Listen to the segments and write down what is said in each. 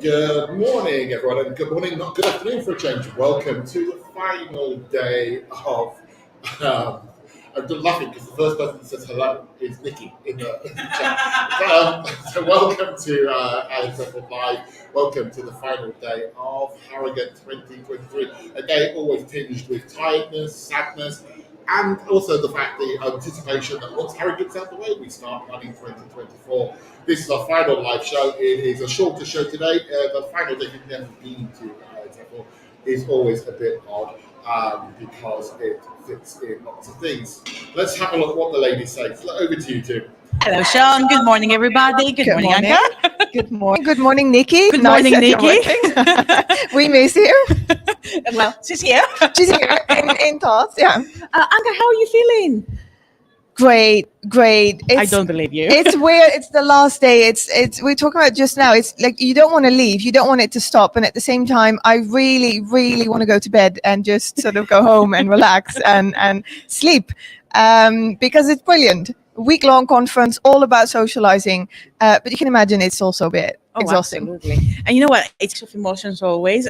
Good morning, everyone, and good morning, not good afternoon for a change. Welcome to the final day of. I'm just laughing because the first person that says hello is Nikki in the chat. So welcome to IATEFL Live. Welcome to the final day of Harrogate 2023. A day always tinged with tiredness, sadness, and also the fact, the anticipation that once Harrogate's out the way, we start planning 2024. This is our final live show. It is a shorter show today. The final day you've never been to IATEFL is always a bit odd because it fits in lots of things. Let's have a look what the ladies say. So over to you two. Hello, Sean. Good morning, everybody. Good morning, Anka. Good morning. Good morning, Nikki. Good morning, Nikki. We miss you. Well, she's here. She's here in thoughts. Yeah. Anka, how are you feeling? Great. I don't believe you. It's weird. It's the last day. It's we were talking about just now. It's like you don't want to leave. You don't want it to stop. And at the same time, I really want to go to bed and just sort of go home and relax and sleep because it's brilliant. Week-long conference, all about socializing. But you can imagine it's also a bit exhausting. Absolutely. And you know what? It's of emotions always.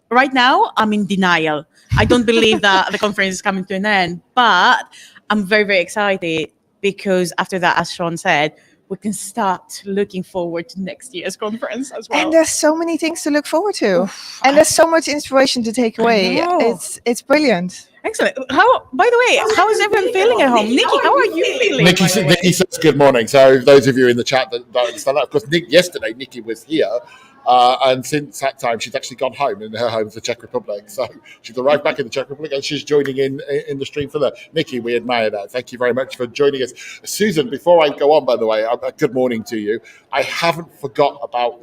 Right now, I'm in denial. I don't believe that the conference is coming to an end, but I'm very excited because after that, as Sean said, we can start looking forward to next year's conference as well. And there's so many things to look forward to. And there's so much inspiration to take away. It's brilliant. Excellent. By the way, how is everyone feeling at home? Nikki, how are you feeling? Nikki says good morning. So those of you in the chat that don't understand that, of course, yesterday Nikki was here. And since that time, she's actually gone home, and her home's the Czech Republic. So she's arrived back in the Czech Republic, and she's joining in the stream for that. Nikki, we admire that. Thank you very much for joining us. Susan, before I go on, by the way, good morning to you. I haven't forgot about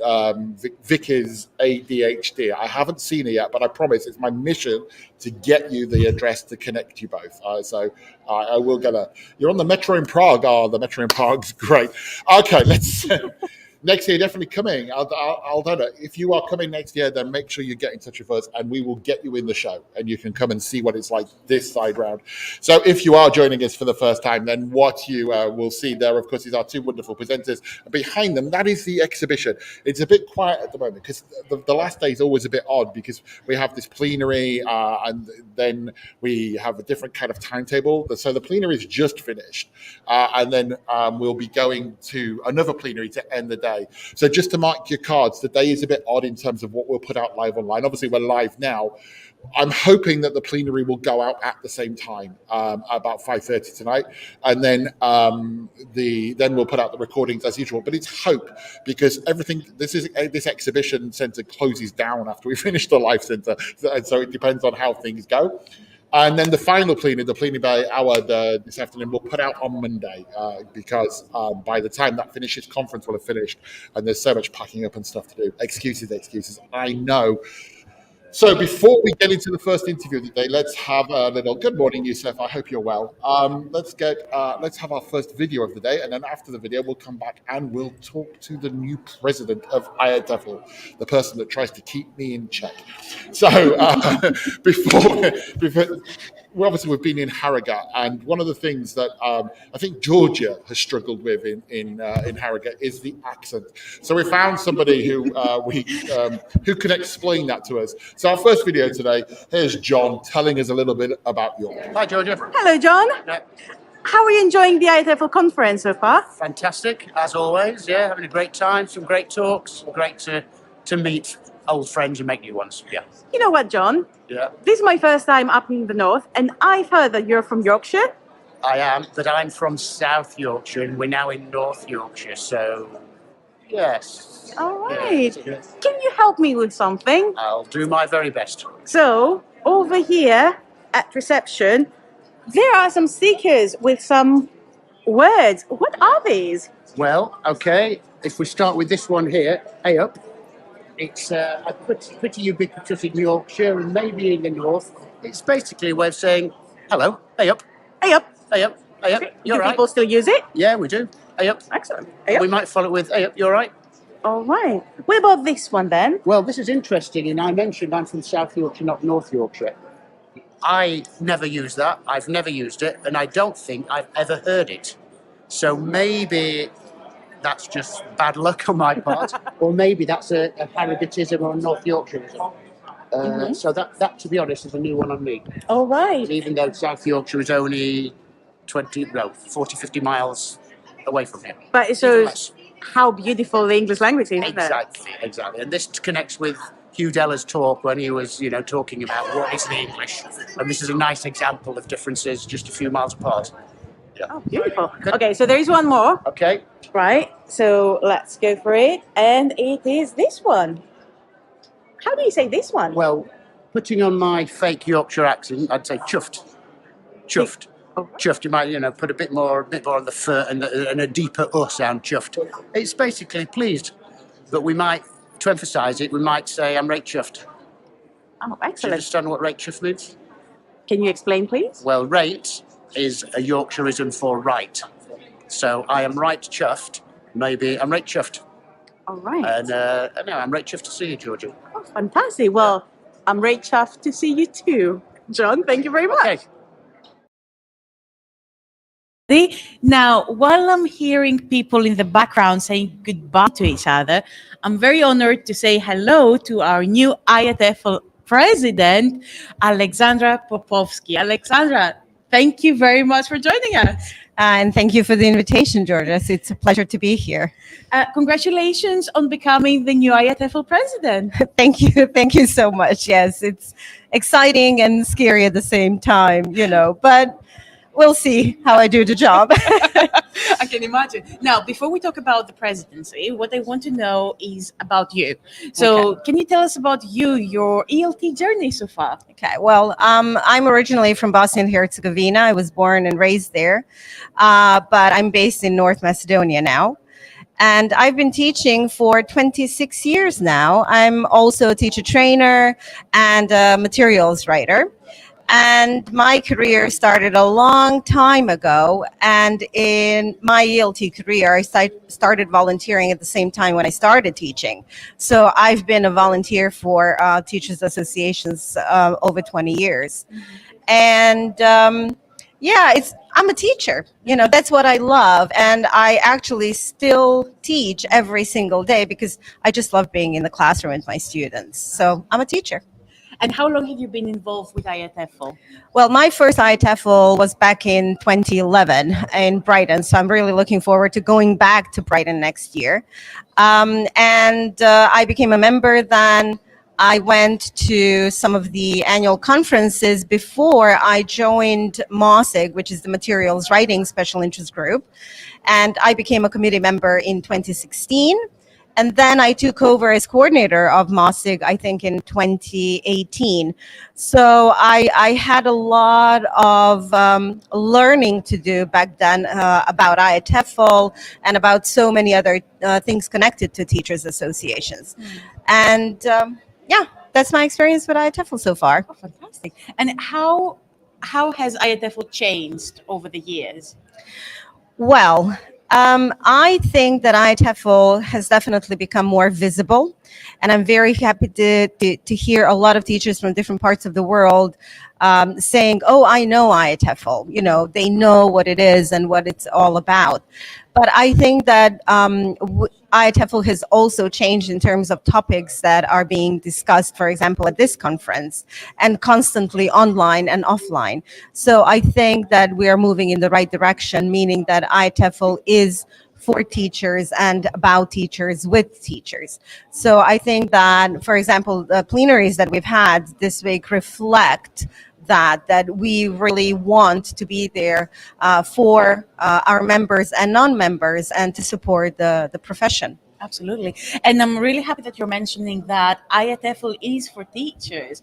Vicky's ADHD. I haven't seen her yet, but I promise it's my mission to get you the address to connect you both. So I will get her. You're on the Metro in Prague. Oh, the Metro in Prague's great. Okay, let's... Next year, definitely coming. Aldona, if you are coming next year, then make sure you get in touch with us and we will get you in the show and you can come and see what it's like this side round. So if you are joining us for the first time, then what you will see there, of course, is our two wonderful presenters. And behind them, that is the exhibition. It's a bit quiet at the moment because the last day is always a bit odd because we have this plenary and then we have a different kind of timetable. So the plenary is just finished. And then we'll be going to another plenary to end the day. So just to mark your cards, the day is a bit odd in terms of what we'll put out live online. Obviously, we're live now. I'm hoping that the plenary will go out at the same time, about 5:30 tonight, and then then we'll put out the recordings as usual. But it's hope because this exhibition centre closes down after we finish the live centre, and so it depends on how things go. And then the final plenary, the plenary by hour this afternoon, we'll put out on Monday because by the time that finishes, conference will have finished and there's so much packing up and stuff to do. Excuses. I know. So before we get into the first interview of the day, let's have a little good morning, Yusuf. I hope you're well. Let's have our first video of the day, and then after the video, we'll come back and we'll talk to the new president of IATEFL, the person that tries to keep me in check. So before we've been in Harrogate, and one of the things that I think Georgia has struggled with in Harrogate is the accent. So we found somebody who can explain that to us. So our first video today, here's John telling us a little bit about York. Hi, Georgia. Hello, John. Yeah. How are you enjoying the IATEFL conference so far? Fantastic, as always. Yeah, having a great time, some great talks. Great to meet old friends and make new ones. Yeah. You know what, John? Yeah. This is my first time up in the north, and I've heard that you're from Yorkshire. I am, but I'm from South Yorkshire, and we're now in North Yorkshire. So, yes. All right. Yeah. Can you help me with something? I'll do my very best. So, over here at reception, there are some stickers with some words. What are these? Well, okay. If we start with this one here, hey up. It's pretty ubiquitous in Yorkshire and maybe in the north. It's basically a way of saying, hello, hey up, Hey up. hey up, hey up. You're Do right. people still use it? Yeah, we do. Hey up. Excellent. Hey up. We might follow it with, hey up, you're right. All right. What about this one then? Well, this is interesting, and I mentioned I'm from South Yorkshire, not North Yorkshire. I never use that. I've never used it, and I don't think I've ever heard it. So maybe that's just bad luck on my part, or maybe that's a Harrogatism or a North Yorkshireism. So that, to be honest, is a new one on me. All right. Even though South Yorkshire is only 40, 50 miles away from here. But it shows how beautiful the English language is, isn't it? Exactly. And this connects with Hugh Deller's talk when he was, talking about what is the English. And this is a nice example of differences just a few miles apart. Yeah. Oh, beautiful. Okay, so there is one more. Okay. Right, so let's go for it. And it is this one. How do you say this one? Well, putting on my fake Yorkshire accent, I'd say chuffed. Chuffed. Chuffed, you might, put a bit more on the foot and a deeper sound, chuffed. It's basically pleased. But to emphasise it, we might say, I'm rate chuffed. Oh, Do you excellent. understand what rate chuffed means? Can you explain, please? Well, rate is a Yorkshireism for right. So I am right chuffed. Maybe I'm right chuffed. All right. And no, I'm right chuffed to see you, Georgia. Oh, fantastic. Well, I'm very chuffed to see you too, John. Thank you very much. Okay. Now, while I'm hearing people in the background saying goodbye to each other, I'm very honored to say hello to our new IATEFL president, Alexandra Popovsky. Alexandra, thank you very much for joining us. And thank you for the invitation, Georgia. It's a pleasure to be here. Congratulations on becoming the new IATEFL president. Thank you. Thank you so much. Yes, it's exciting and scary at the same time, but we'll see how I do the job. I can imagine. Now, before we talk about the presidency, what I want to know is about you. So Can you tell us about your ELT journey so far? Okay, well, I'm originally from Bosnia and Herzegovina. I was born and raised there, but I'm based in North Macedonia now. And I've been teaching for 26 years now. I'm also a teacher trainer and a materials writer. And my career started a long time ago. And in my ELT career, I started volunteering at the same time when I started teaching. So I've been a volunteer for teachers associations over 20 years. And I'm a teacher. That's what I love. And I actually still teach every single day because I just love being in the classroom with my students. So I'm a teacher. And how long have you been involved with IATEFL? Well, my first IATEFL was back in 2011 in Brighton. So I'm really looking forward to going back to Brighton next year. I became a member then. I went to some of the annual conferences before I joined MOSIG, which is the Materials Writing Special Interest Group. And I became a committee member in 2016. And then I took over as coordinator of MOSIG, I think, in 2018. So I had a lot of learning to do back then about IATEFL and about so many other things connected to teachers associations. And that's my experience with IATEFL so far. Oh, fantastic. And how has IATEFL changed over the years? Well, I think that IATEFL has definitely become more visible, and I'm very happy to hear a lot of teachers from different parts of the world saying, "Oh, I know IATEFL." They know what it is and what it's all about. But I think that IATEFL has also changed in terms of topics that are being discussed, for example, at this conference, and constantly online and offline. So I think that we are moving in the right direction, meaning that IATEFL is for teachers and about teachers with teachers. So I think that, for example, the plenaries that we've had this week reflect that we really want to be there for our members and non-members and to support the profession. Absolutely. And I'm really happy that you're mentioning that IATEFL is for teachers.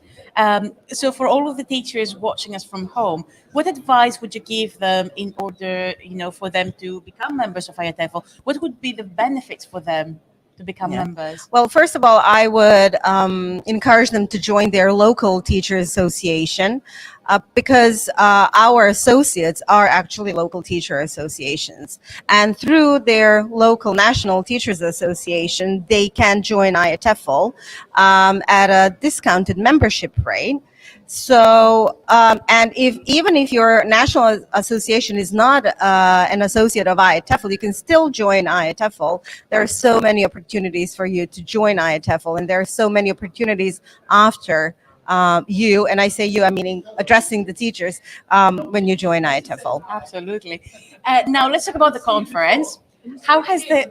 So for all of the teachers watching us from home, what advice would you give them in order, for them to become members of IATEFL? What would be the benefits for them to become members? Well, first of all, I would encourage them to join their local teacher association because our associates are actually local teacher associations. And through their local national teachers association, they can join IATEFL at a discounted membership rate. So, and even if your national association is not an associate of IATEFL, you can still join IATEFL. There are so many opportunities for you to join IATEFL, and there are so many opportunities after you, and I say you, I'm meaning addressing the teachers, when you join IATEFL. Absolutely. Now let's talk about the conference. How has the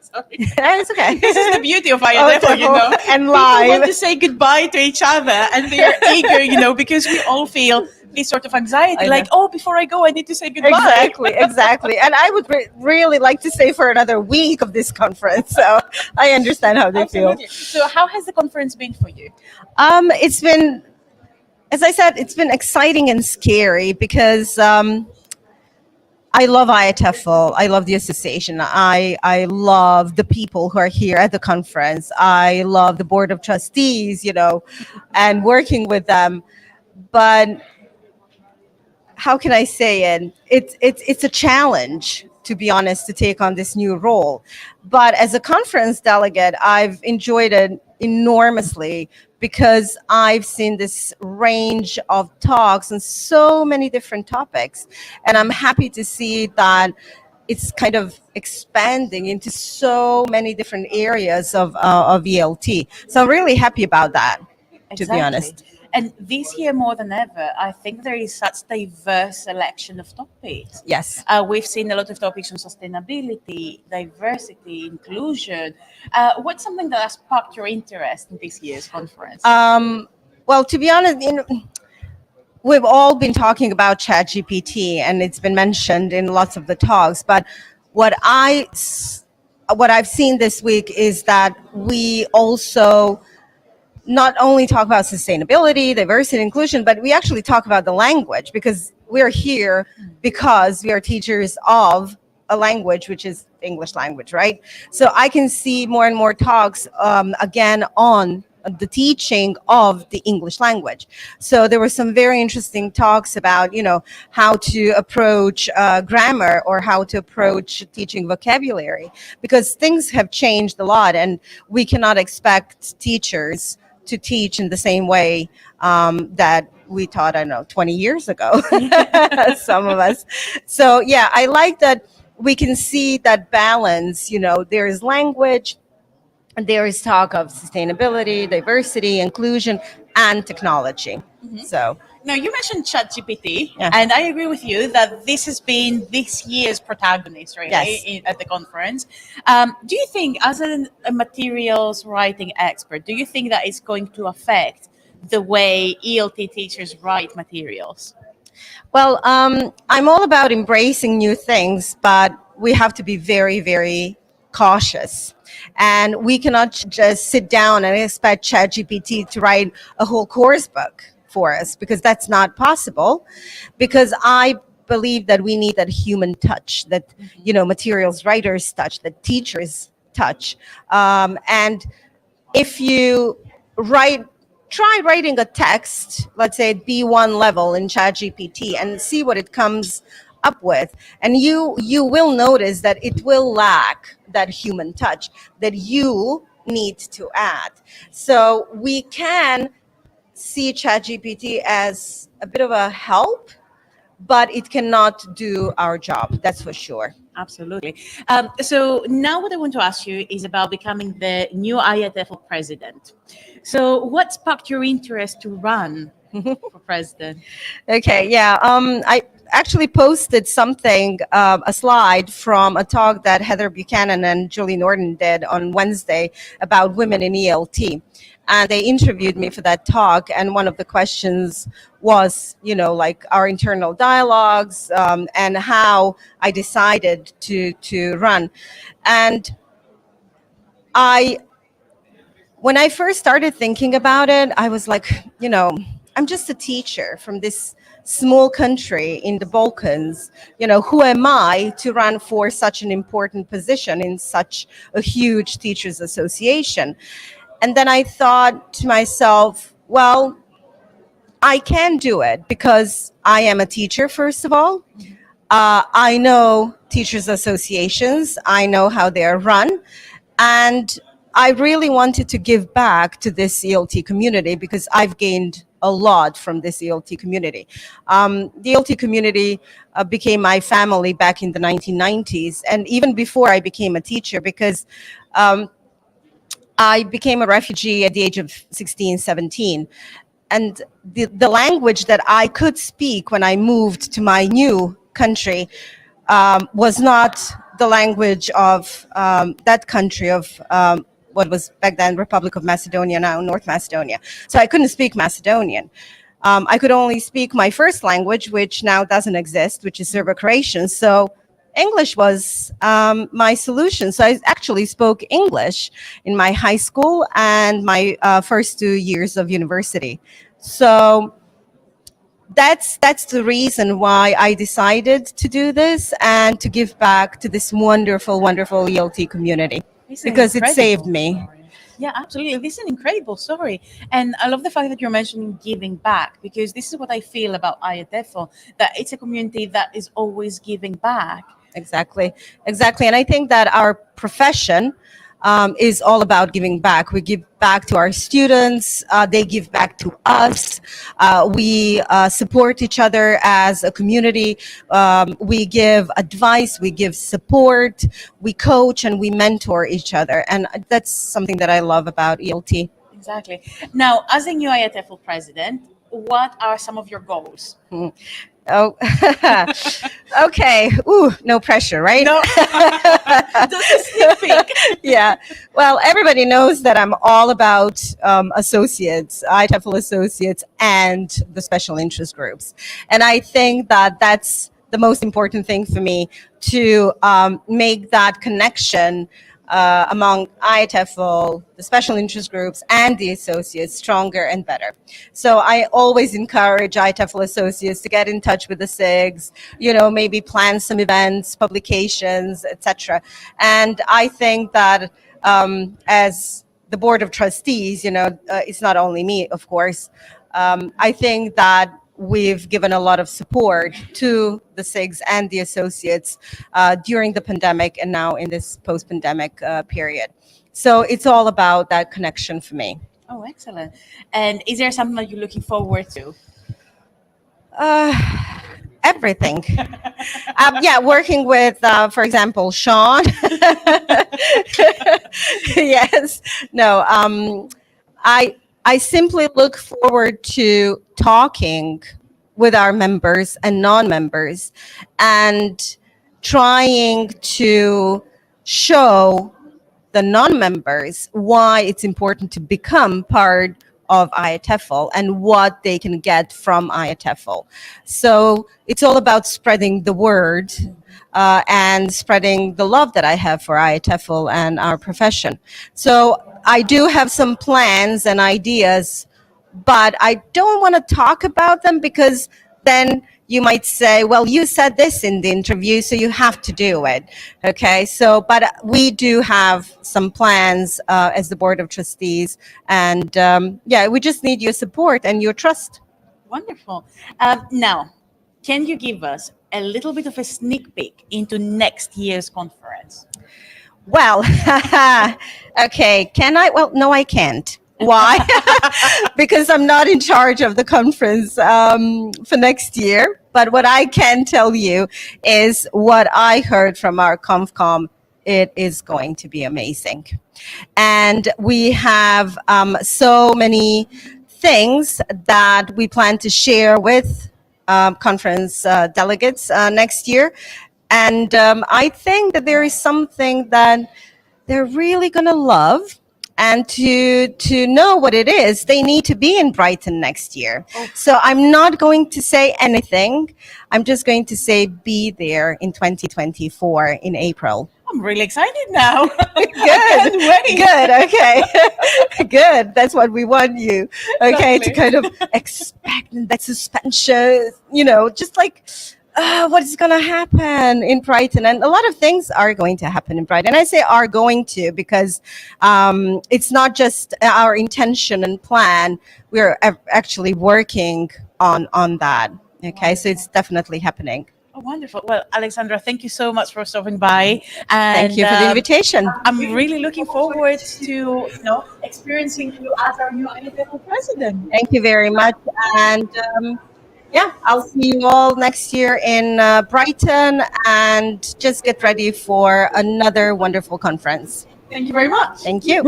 sorry. It's okay. This is the beauty of IATEFL, you know. And People live. want to say goodbye to each other, and they are eager, you know, because we all feel this sort of anxiety, I like, know. oh, before I go, I need to say goodbye. Exactly. And I would really like to stay for another week of this conference. So I understand how they Absolutely. So, how has the conference been for you? feel. It's been, as I said, it's been exciting and scary because I love IATEFL. I love the association. I love the people who are here at the conference. I love the board of trustees, you know, and working with them. But how can I say it? It's a challenge, to be honest, to take on this new role. But as a conference delegate, I've enjoyed it enormously because I've seen this range of talks on so many different topics, and I'm happy to see that it's kind of expanding into so many different areas of ELT. So I'm really happy about that, to be honest. And this year, more than ever, I think there is such diverse selection of topics. Yes. We've seen a lot of topics on sustainability, diversity, inclusion. What's something that has sparked your interest in this year's conference? Well, to be honest, we've all been talking about ChatGPT, and it's been mentioned in lots of the talks. But what I've seen this week is that we also not only talk about sustainability, diversity, inclusion, but we actually talk about the language, because we're here because we are teachers of a language, which is English language, right? So I can see more and more talks again on the teaching of the English language. So there were some very interesting talks about, you know, how to approach grammar or how to approach teaching vocabulary, because things have changed a lot, and we cannot expect teachers to teach in the same way that we taught, I don't know, 20 years ago, some of us. So yeah, I like that we can see that balance. You know, there is language, and there is talk of sustainability, diversity, inclusion, and technology. So Now, you mentioned ChatGPT, Yeah. and I agree with you that this has been this year's protagonist, really, Yes. at the conference. Do you think, as a materials writing expert, do you think that it's going to affect the way ELT teachers write materials? well, I'm all about embracing new things, but we have to be very, very cautious. And we cannot just sit down and expect ChatGPT to write a whole course book for us, because that's not possible. Because I believe that we need that human touch, that, you know, materials writers touch, that teachers touch. And if you try writing a text, let's say at B1 level in ChatGPT, and see what it comes up with, and you will notice that it will lack that human touch that you need to add. So we can see ChatGPT as a bit of a help, but it cannot do our job, that's for sure. Absolutely. So now what I want to ask you is about becoming the new IATEFL president. So what sparked your interest to run for president? Okay, yeah. I actually posted something, a slide from a talk that Heather Buchanan and Julie Norton did on Wednesday about women in ELT. And they interviewed me for that talk. And one of the questions was, you know, like our internal dialogues, and how I decided to run. And when I first started thinking about it, I was like, you know, I'm just a teacher from this small country in the Balkans. You know, who am I to run for such an important position in such a huge teachers association? And then I thought to myself, well, I can do it because I am a teacher, first of all. I know teachers associations. I know how they are run. And I really wanted to give back to this ELT community because I've gained a lot from this ELT community. The ELT community became my family back in the 1990s, and even before I became a teacher, because I became a refugee at the age of 16, 17. And the language that I could speak when I moved to my new country was not the language of that country of what was back then Republic of Macedonia, now North Macedonia. So I couldn't speak Macedonian. I could only speak my first language, which now doesn't exist, which is Serbo-Croatian. So English was my solution. So I actually spoke English in my high school and my first 2 years of university. So that's the reason why I decided to do this and to give back to this wonderful, wonderful ELT community, It's an because it incredible saved me. story. Yeah, absolutely. This is an incredible story. And I love the fact that you're mentioning giving back, because this is what I feel about IATEFL, that it's a community that is always giving back. Exactly. And I think that our profession is all about giving back. We give back to our students. They give back to us. We support each other as a community. We give advice. We give support. We coach and we mentor each other. And that's something that I love about ELT. Exactly. Now, as a new IATEFL president, what are some of your goals? Oh, okay. Ooh, no pressure, right? No, just a sneak peek. Yeah. Well, everybody knows that I'm all about associates, IATEFL associates, and the special interest groups. And I think that that's the most important thing for me, to make that connection among IATEFL, the special interest groups, and the associates stronger and better. So I always encourage IATEFL associates to get in touch with the SIGs, maybe plan some events, publications, etc. And I think that as the board of trustees, it's not only me, of course. I think that we've given a lot of support to the SIGs and the associates during the pandemic and now in this post-pandemic period. So it's all about that connection for me. Oh, excellent. And is there something that you're looking forward to? Everything. Yeah, working with, for example, Sean. Yes. No, I simply look forward to talking with our members and non-members and trying to show the non-members why it's important to become part of IATEFL and what they can get from IATEFL. So it's all about spreading the word and spreading the love that I have for IATEFL and our profession. So I do have some plans and ideas, but I don't want to talk about them, because then you might say, well, you said this in the interview, so you have to do it. Okay, so, but we do have some plans as the board of trustees, and yeah, we just need your support and your trust. Wonderful. Now, can you give us a little bit of a sneak peek into next year's conference? Well, okay, can I? Well, no, I can't. Why? Because I'm not in charge of the conference for next year. But what I can tell you is what I heard from our ConfCom. It is going to be amazing. And we have so many things that we plan to share with conference delegates next year. And I think that there is something that they're really going to love. And to know what it is, they need to be in Brighton next year. Oh. So I'm not going to say anything. I'm just going to say be there in 2024 in April. I'm really excited now. Good. Good. Okay. Good. That's what we want you. Okay. Exactly. To kind of expect that suspension, just like, what is going to happen in Brighton? And a lot of things are going to happen in Brighton. And I say are going to because it's not just our intention and plan. We're actually working on that. Okay, so it's definitely happening. Oh, wonderful. Well, Alexandra, thank you so much for stopping by. And Thank you for the invitation. I'm really looking forward to experiencing you as our new IATEFL president. Thank you very much. And yeah, I'll see you all next year in Brighton, and just get ready for another wonderful conference. Thank you very much. Thank you.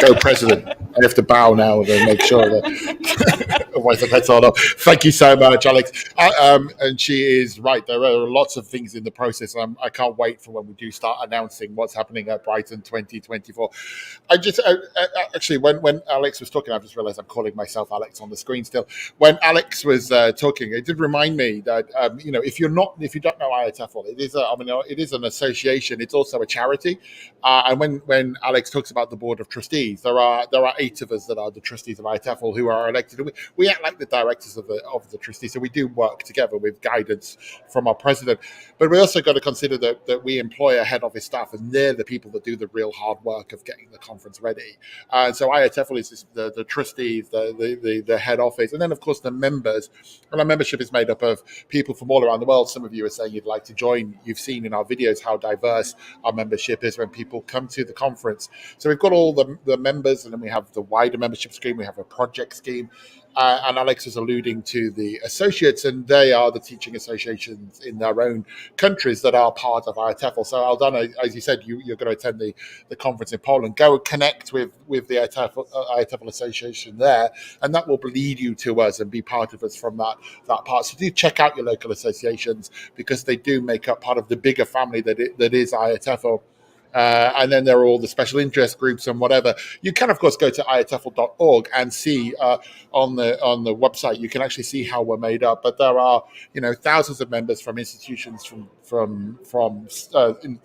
Go president. I have to bow now and make sure that otherwise the head's on up. Thank you so much, Alex. And she is right. There are lots of things in the process. I can't wait for when we do start announcing what's happening at Brighton 2024. I just actually, when Alex was talking, I just realized I'm calling myself Alex on the screen still. When Alex was talking, it did remind me that if you don't know IATEFL, it is an association. It's also a charity. And when Alex talks about the board of trustees, there are 8 of us that are the trustees of IATEFL who are elected. We act like the directors of the trustees, so we do work together with guidance from our president. But we also got to consider that we employ a head office staff, and they're the people that do the real hard work of getting the conference ready. And so IATEFL is the trustees, the head office, and then of course the members. And our membership is made up of people from all around the world. Some of you are saying you'd like to join. You've seen in our videos how diverse our membership is when people come to the conference. So we've got all the members, and then we have the wider membership scheme. We have a project scheme. And Alex is alluding to the associates, and they are the teaching associations in their own countries that are part of IATEFL. So Aldana, as you said, you're going to attend the conference in Poland. Go and connect with the IATEFL association there, and that will lead you to us and be part of us from that part. So do check out your local associations, because they do make up part of the bigger family that is IATEFL. And then there are all the special interest groups and whatever. You can, of course, go to iatefl.org and see on the website. You can actually see how we're made up. But there are thousands of members from institutions, from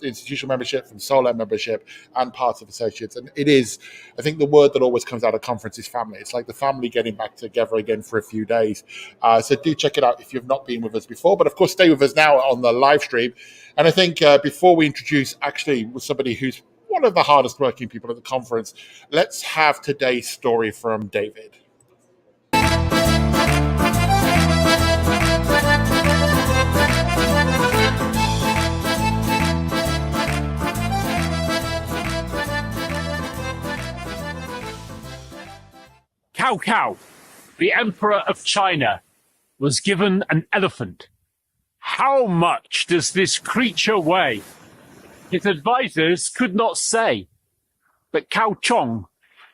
institutional membership, from solo membership, and parts of associates. And it is, I think, the word that always comes out of conference is family. It's like the family getting back together again for a few days. So do check it out if you've not been with us before. But of course, stay with us now on the live stream. And I think before we introduce actually somebody who's one of the hardest working people at the conference, let's have today's story from David. Cao Cao, the Emperor of China, was given an elephant. How much does this creature weigh? His advisors could not say. But Cao Chong,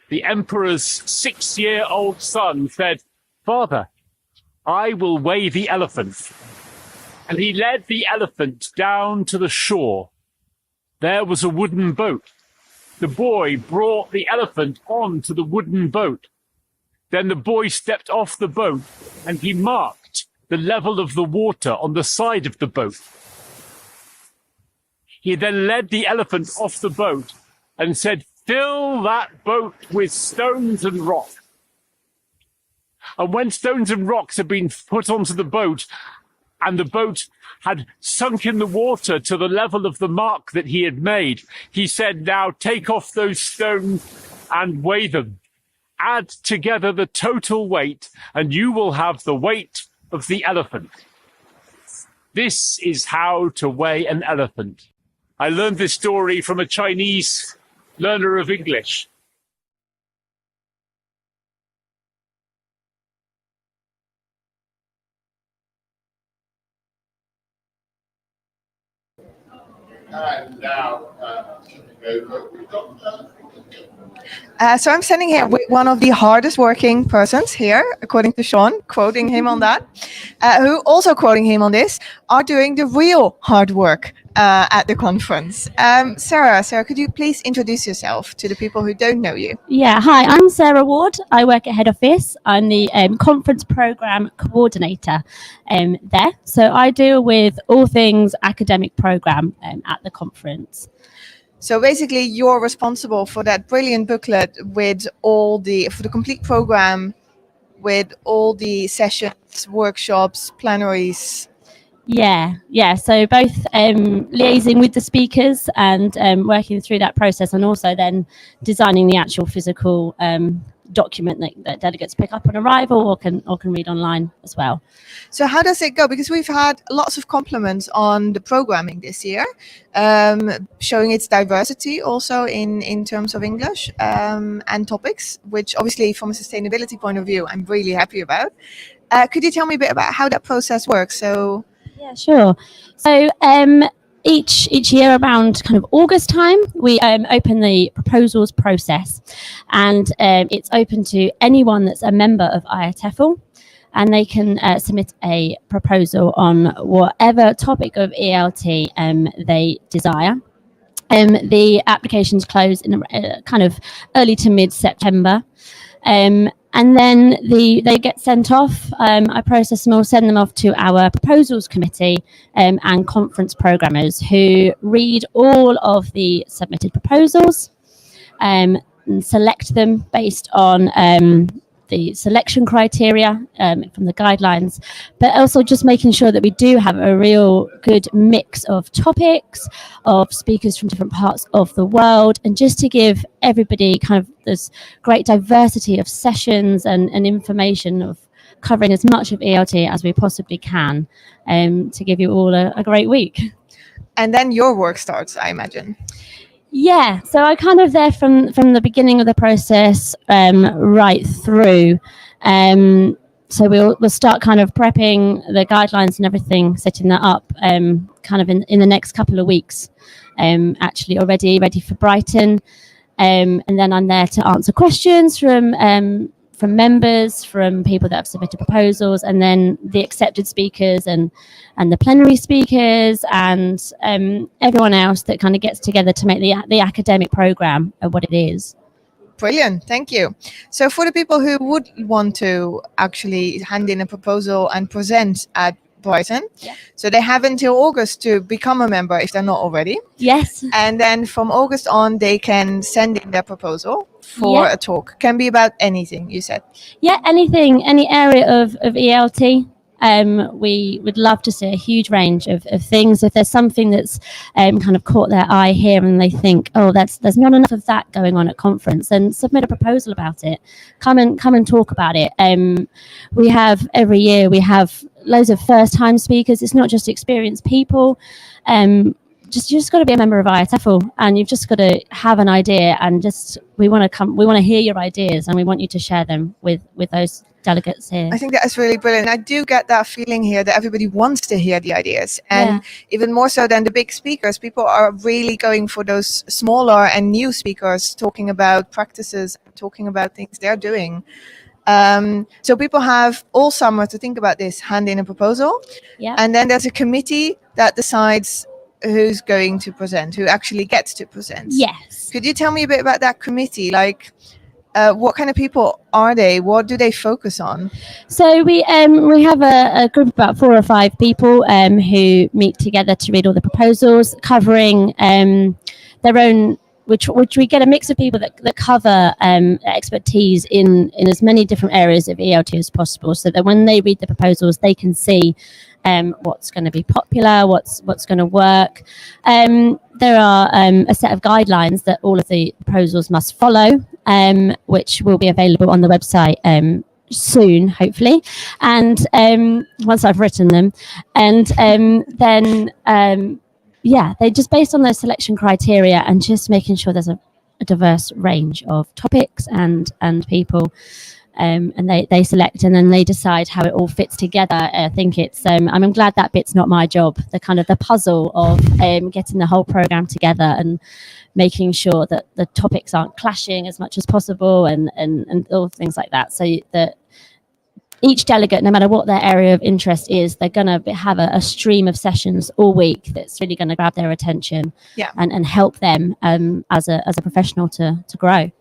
the emperor's 6-year-old son, said, "Father, I will weigh the elephant." And he led the elephant down to the shore. There was a wooden boat. The boy brought the elephant onto the wooden boat. Then the boy stepped off the boat and he marked the level of the water on the side of the boat. He then led the elephant off the boat and said, "Fill that boat with stones and rock." And when stones and rocks had been put onto the boat, and the boat had sunk in the water to the level of the mark that he had made, he said, "Now take off those stones and weigh them. Add together the total weight, and you will have the weight of the elephant." This is how to weigh an elephant. I learned this story from a Chinese learner of English. And now, we've got So I'm standing here with one of the hardest working persons here, according to Sean, quoting him on that, who also quoting him on this, are doing the real hard work at the conference. Sarah, could you please introduce yourself to the people who don't know you? Yeah, hi, I'm Sarah Ward. I work at head office. I'm the conference program coordinator there. So I deal with all things academic program at the conference. So basically, you're responsible for that brilliant booklet with for the complete program, with all the sessions, workshops, plenaries. Yeah. So both liaising with the speakers and working through that process, and also then designing the actual physical document that delegates pick up on arrival or can read online as well. So how does it go? Because we've had lots of compliments on the programming this year, showing its diversity also in terms of English and topics, which obviously from a sustainability point of view, I'm really happy about. Could you tell me a bit about how that process works? So Yeah, sure. So each year around kind of August time, we open the proposals process, and it's open to anyone that's a member of IATEFL, and they can submit a proposal on whatever topic of ELT they desire. The applications close in kind of early to mid-September. And then they get sent off. I process them all, send them off to our proposals committee and conference programmers, who read all of the submitted proposals and select them based on the selection criteria from the guidelines, but also just making sure that we do have a real good mix of topics, of speakers from different parts of the world, and just to give everybody kind of this great diversity of sessions and information, of covering as much of ELT as we possibly can, to give you all a great week. and then your work starts, I imagine. Yeah, so I kind of there from the beginning of the process right through. So we'll start kind of prepping the guidelines and everything, setting that up kind of in the next couple of weeks. Actually already ready for Brighton, and then I'm there to answer questions from members, from people that have submitted proposals, and then the accepted speakers and the plenary speakers and everyone else that kind of gets together to make the academic programme what it is. Brilliant, thank you. So for the people who would want to actually hand in a proposal and present at Brighton, so they have until August to become a member if they're not already. Yes. And then from August on, they can send in their proposal for a talk. Can be about anything, you said. Yeah, anything, any area of ELT. We would love to see a huge range of things. If there's something that's kind of caught their eye here and they think, oh, there's not enough of that going on at conference, then submit a proposal about it. Come and talk about it. We have every year, we have loads of first-time speakers. It's not just experienced people. You just got to be a member of IATEFL, and you've just got to have an idea, and we want to hear your ideas, and we want you to share them with those delegates here. I think that is really brilliant. I do get that feeling here that everybody wants to hear the ideas, and even more so than the big speakers, people are really going for those smaller and new speakers, talking about practices, talking about things they're doing. So people have all summer to think about this, hand in a proposal, and then there's a committee that decides who's going to present, who actually gets to present. Yes. Could you tell me a bit about that committee? Like, what kind of people are they? What do they focus on? So we have a group of about 4 or 5 people who meet together to read all the proposals, covering their own, which we get a mix of people that cover expertise in as many different areas of ELT as possible, so that when they read the proposals, they can see what's going to be popular, what's going to work. There are a set of guidelines that all of the proposals must follow, which will be available on the website soon, hopefully, and once I've written them. And then they just, based on those selection criteria and just making sure there's a diverse range of topics and people. And they select, and then they decide how it all fits together. I think it's I'm glad that bit's not my job, the kind of the puzzle of getting the whole program together and making sure that the topics aren't clashing as much as possible, and all things like that, so that each delegate, no matter what their area of interest is, they're going to have a stream of sessions all week that's really going to grab their attention and help them as a professional to grow.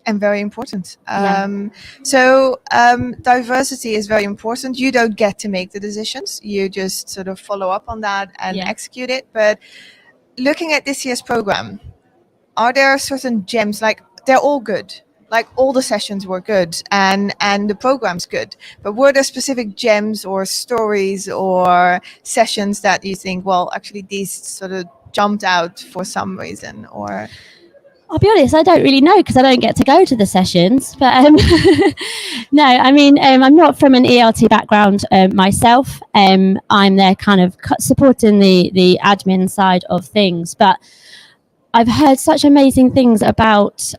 And very important. So diversity is very important. You don't get to make the decisions. You just sort of follow up on that and execute it. But looking at this year's program, are there certain gems, like they're all good, like all the sessions were good and the program's good, but were there specific gems or stories or sessions that you think, well, actually these sort of jumped out for some reason? Or I'll be honest, I don't really know because I don't get to go to the sessions. But no, I mean, I'm not from an ELT background myself. I'm there kind of supporting the admin side of things. But I've heard such amazing things about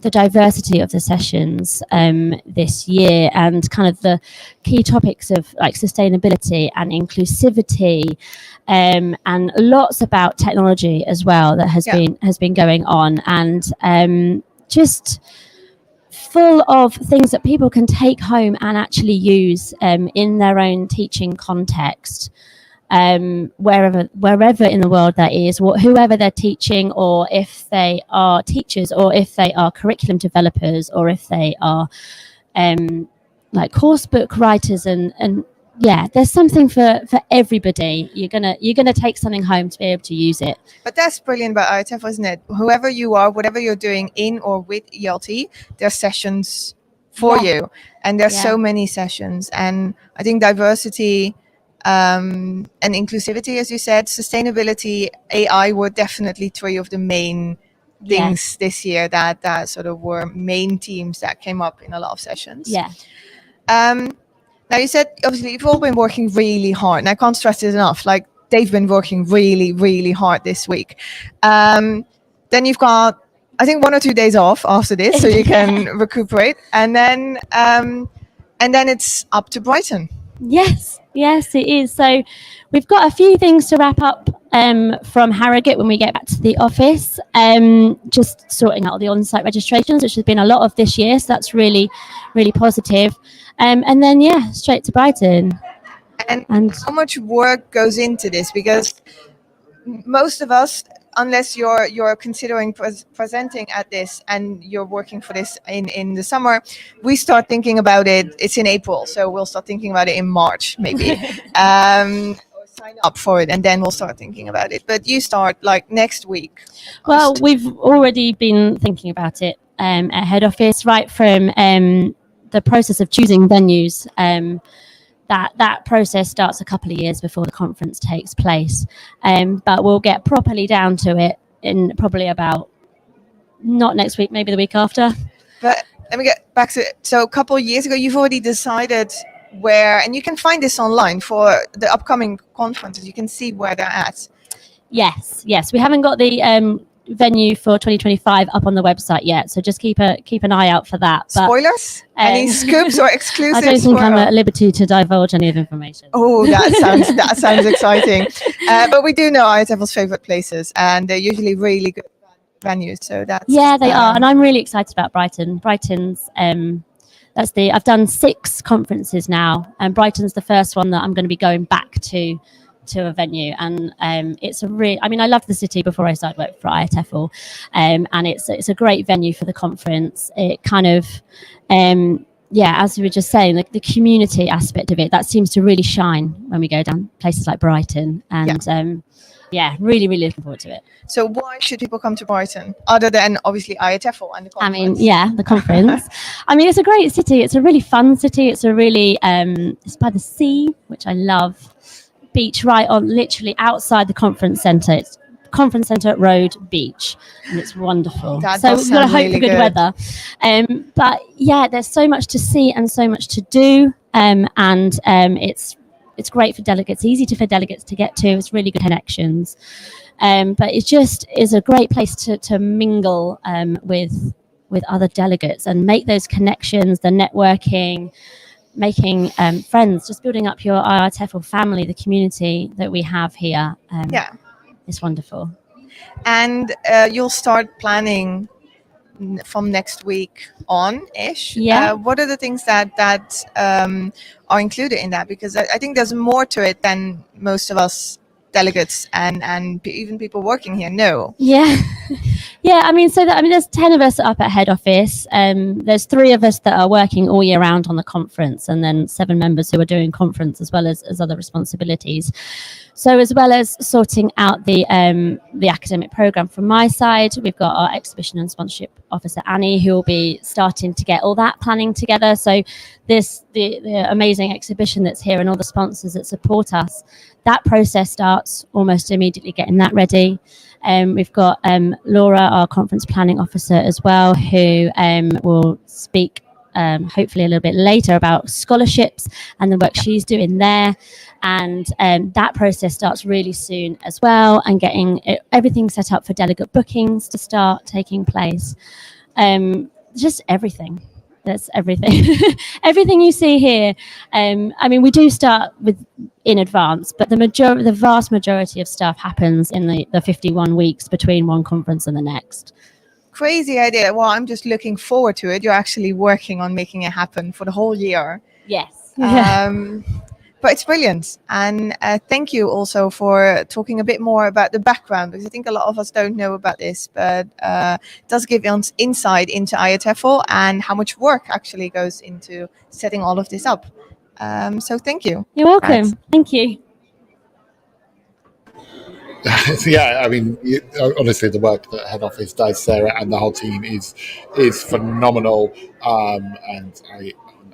the diversity of the sessions this year, and kind of the key topics of like sustainability and inclusivity, and lots about technology as well that has been going on, and just full of things that people can take home and actually use in their own teaching context. Wherever in the world that is, whoever they're teaching, or if they are teachers, or if they are curriculum developers, or if they are like course book writers, and yeah, there's something for everybody. You're gonna take something home to be able to use it. But that's brilliant about IATEFL, isn't it? Whoever you are, whatever you're doing in or with ELT, there's sessions for you, and there's so many sessions. And I think diversity and inclusivity, as you said, sustainability, AI were definitely three of the main things this year that sort of were main themes that came up in a lot of sessions. Yeah. Now you said obviously you've all been working really hard, and I can't stress this enough. Like they've been working really, really hard this week. Then you've got, I think, 1 or 2 days off after this, so you can recuperate, and then it's up to Brighton. Yes, it is. So we've got a few things to wrap up from Harrogate when we get back to the office. Just sorting out the on-site registrations, which has been a lot of this year, so that's really, really positive. And then straight to Brighton. And how much work goes into this? Because most of us, unless you're considering presenting at this and you're working for this in the summer, we start thinking about it. It's in April, so we'll start thinking about it in March, maybe. Or sign up for it, and then we'll start thinking about it. But you start like next week. Well, we've already been thinking about it at head office, right from the process of choosing venues. That process starts a couple of years before the conference takes place, but we'll get properly down to it in probably about, not next week, maybe the week after. But let me get back to it. So a couple of years ago, you've already decided where, and you can find this online for the upcoming conferences. You can see where they're at. Yes. We haven't got the venue for 2025 up on the website yet, so just keep an eye out for that. But, spoilers? Any scoops or exclusives? I don't think I'm at liberty to divulge any of the information. Oh, that sounds exciting. But we do know IATEFL's favorite places, and they're usually really good venues. So that's they are, and I'm really excited about Brighton. Brighton's I've done 6 conferences now, and Brighton's the first one that I'm going to be going back to a venue, and it's a real, I mean, I loved the city before I started work for IATEFL, and it's a great venue for the conference. It kind of as we were just saying, the community aspect of it, that seems to really shine when we go down places like Brighton, and really, really looking forward to it. So why should people come to Brighton, other than obviously IATEFL and the conference? I mean, the conference. I mean, it's a great city. It's a really fun city. It's a really, it's by the sea, which I love. Beach right on, literally outside the conference centre. It's Conference Centre Road Beach, and it's wonderful. So we've got to hope for good weather. But there's so much to see and so much to do, and it's great for delegates, easy for delegates to get to. It's really good connections, but it just is a great place to mingle with other delegates and make those connections, the networking, making friends, just building up your IATEFL family, the community that we have here. It's wonderful. And you'll start planning from next week on-ish. What are the things that are included in that? Because I think there's more to it than most of us delegates and even people working here know. Yeah, I mean, there's 10 of us up at head office. There's 3 of us that are working all year round on the conference, and then 7 members who are doing conference as well as other responsibilities. So as well as sorting out the academic program from my side, we've got our exhibition and sponsorship officer Annie, who will be starting to get all that planning together. So the amazing exhibition that's here and all the sponsors that support us, that process starts almost immediately getting that ready. We've got Laura, our conference planning officer as well, who will speak hopefully a little bit later about scholarships and the work she's doing there. And that process starts really soon as well, and getting everything set up for delegate bookings to start taking place. Just everything. That's everything. Everything you see here. I mean, we do start in advance, but the vast majority of stuff happens in the 51 weeks between one conference and the next. Crazy idea. Well, I'm just looking forward to it. You're actually working on making it happen for the whole year. Yes. But it's brilliant. And thank you also for talking a bit more about the background, because I think a lot of us don't know about this, but it does give us insight into IATEFL and how much work actually goes into setting all of this up. So thank you. You're welcome. Thank you. Yeah, I mean, honestly, the work that head office does, Sarah, and the whole team is phenomenal, and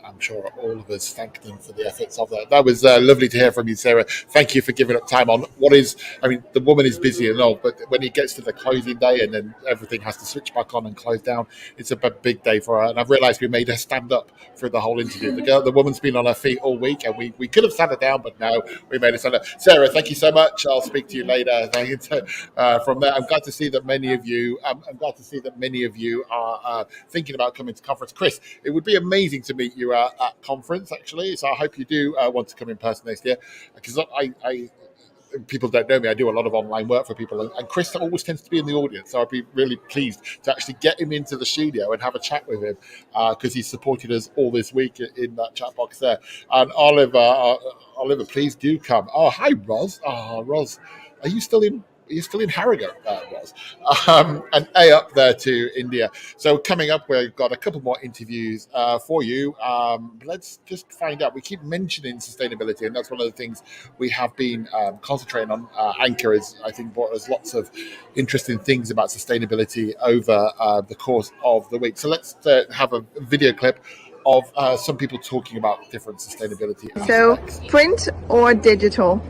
I'm sure all of us thank them for the efforts of that. That was lovely to hear from you, Sarah. Thank you for giving up time on what is, I mean, the woman is busy and all, but when it gets to the closing day and then everything has to switch back on and close down, it's a big day for her. And I've realised we made her stand up through the whole interview. The woman's been on her feet all week, and we could have sat her down, but no, we made her stand up. Sarah, thank you so much. I'll speak to you later. From there, I'm glad to see that many of you. I'm glad to see that many of you are thinking about coming to conference. Chris, it would be amazing to meet you at conference, actually. So I hope you do want to come in person next year, because I people don't know me. I do a lot of online work for people, and Chris always tends to be in the audience. So I'd be really pleased to actually get him into the studio and have a chat with him, because he's supported us all this week in that chat box there. And Oliver, please do come. Oh, hi, Roz. Oh, Roz, are you still in Harrogate, Roz? And up there to India. So coming up, we've got a couple more interviews for you. Let's just find out. We keep mentioning sustainability, and that's one of the things we have been concentrating on. Anchor has, I think, brought us lots of interesting things about sustainability over the course of the week. So let's have a video clip of some people talking about different sustainability aspects. So print or digital?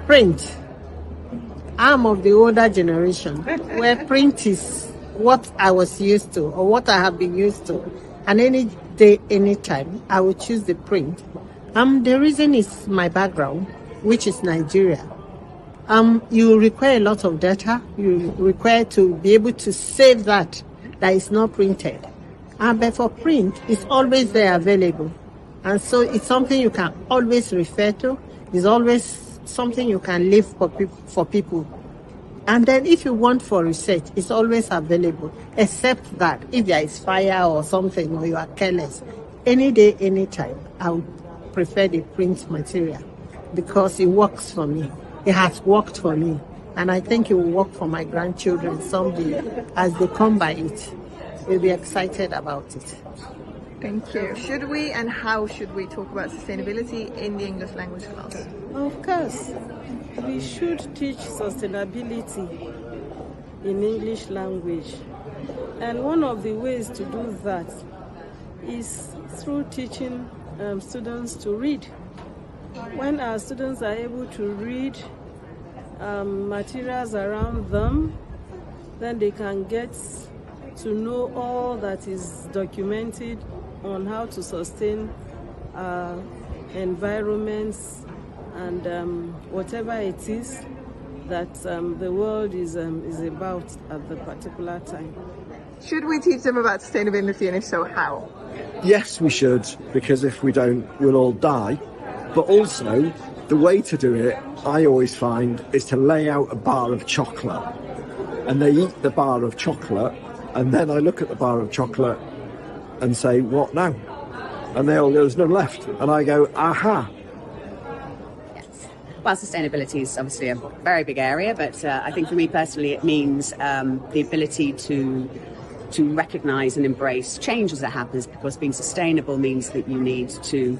Print. I'm of the older generation where print is what I was used to, or what I have been used to. And any day, any time, I will choose the print. The reason is my background, which is Nigeria. You require a lot of data. You require to be able to save that is not printed. But for print, it's always there available. And so it's something you can always refer to. It's always something you can leave for people. And then if you want for research, it's always available, except that if there is fire or something, or you are careless, any day, any time, I would prefer the print material, because it works for me. It has worked for me. And I think it will work for my grandchildren someday as they come by it. They'll be excited about it. Thank you. Should we and how should we talk about sustainability in the English language class? Of course, we should teach sustainability in English language. And one of the ways to do that is through teaching students to read. When our students are able to read materials around them, then they can get to know all that is documented on how to sustain environments and whatever it is that the world is about at the particular time. Should we teach them about sustainability, and if so, how? Yes, we should, because if we don't, we'll all die. But also, the way to do it, I always find, is to lay out a bar of chocolate. And they eat the bar of chocolate, and then I look at the bar of chocolate and say, what now? And they all go, there's none left. And I go, aha. Yes. Well, sustainability is obviously a very big area, but I think for me personally, it means the ability to recognise and embrace change as it happens, because being sustainable means that you need to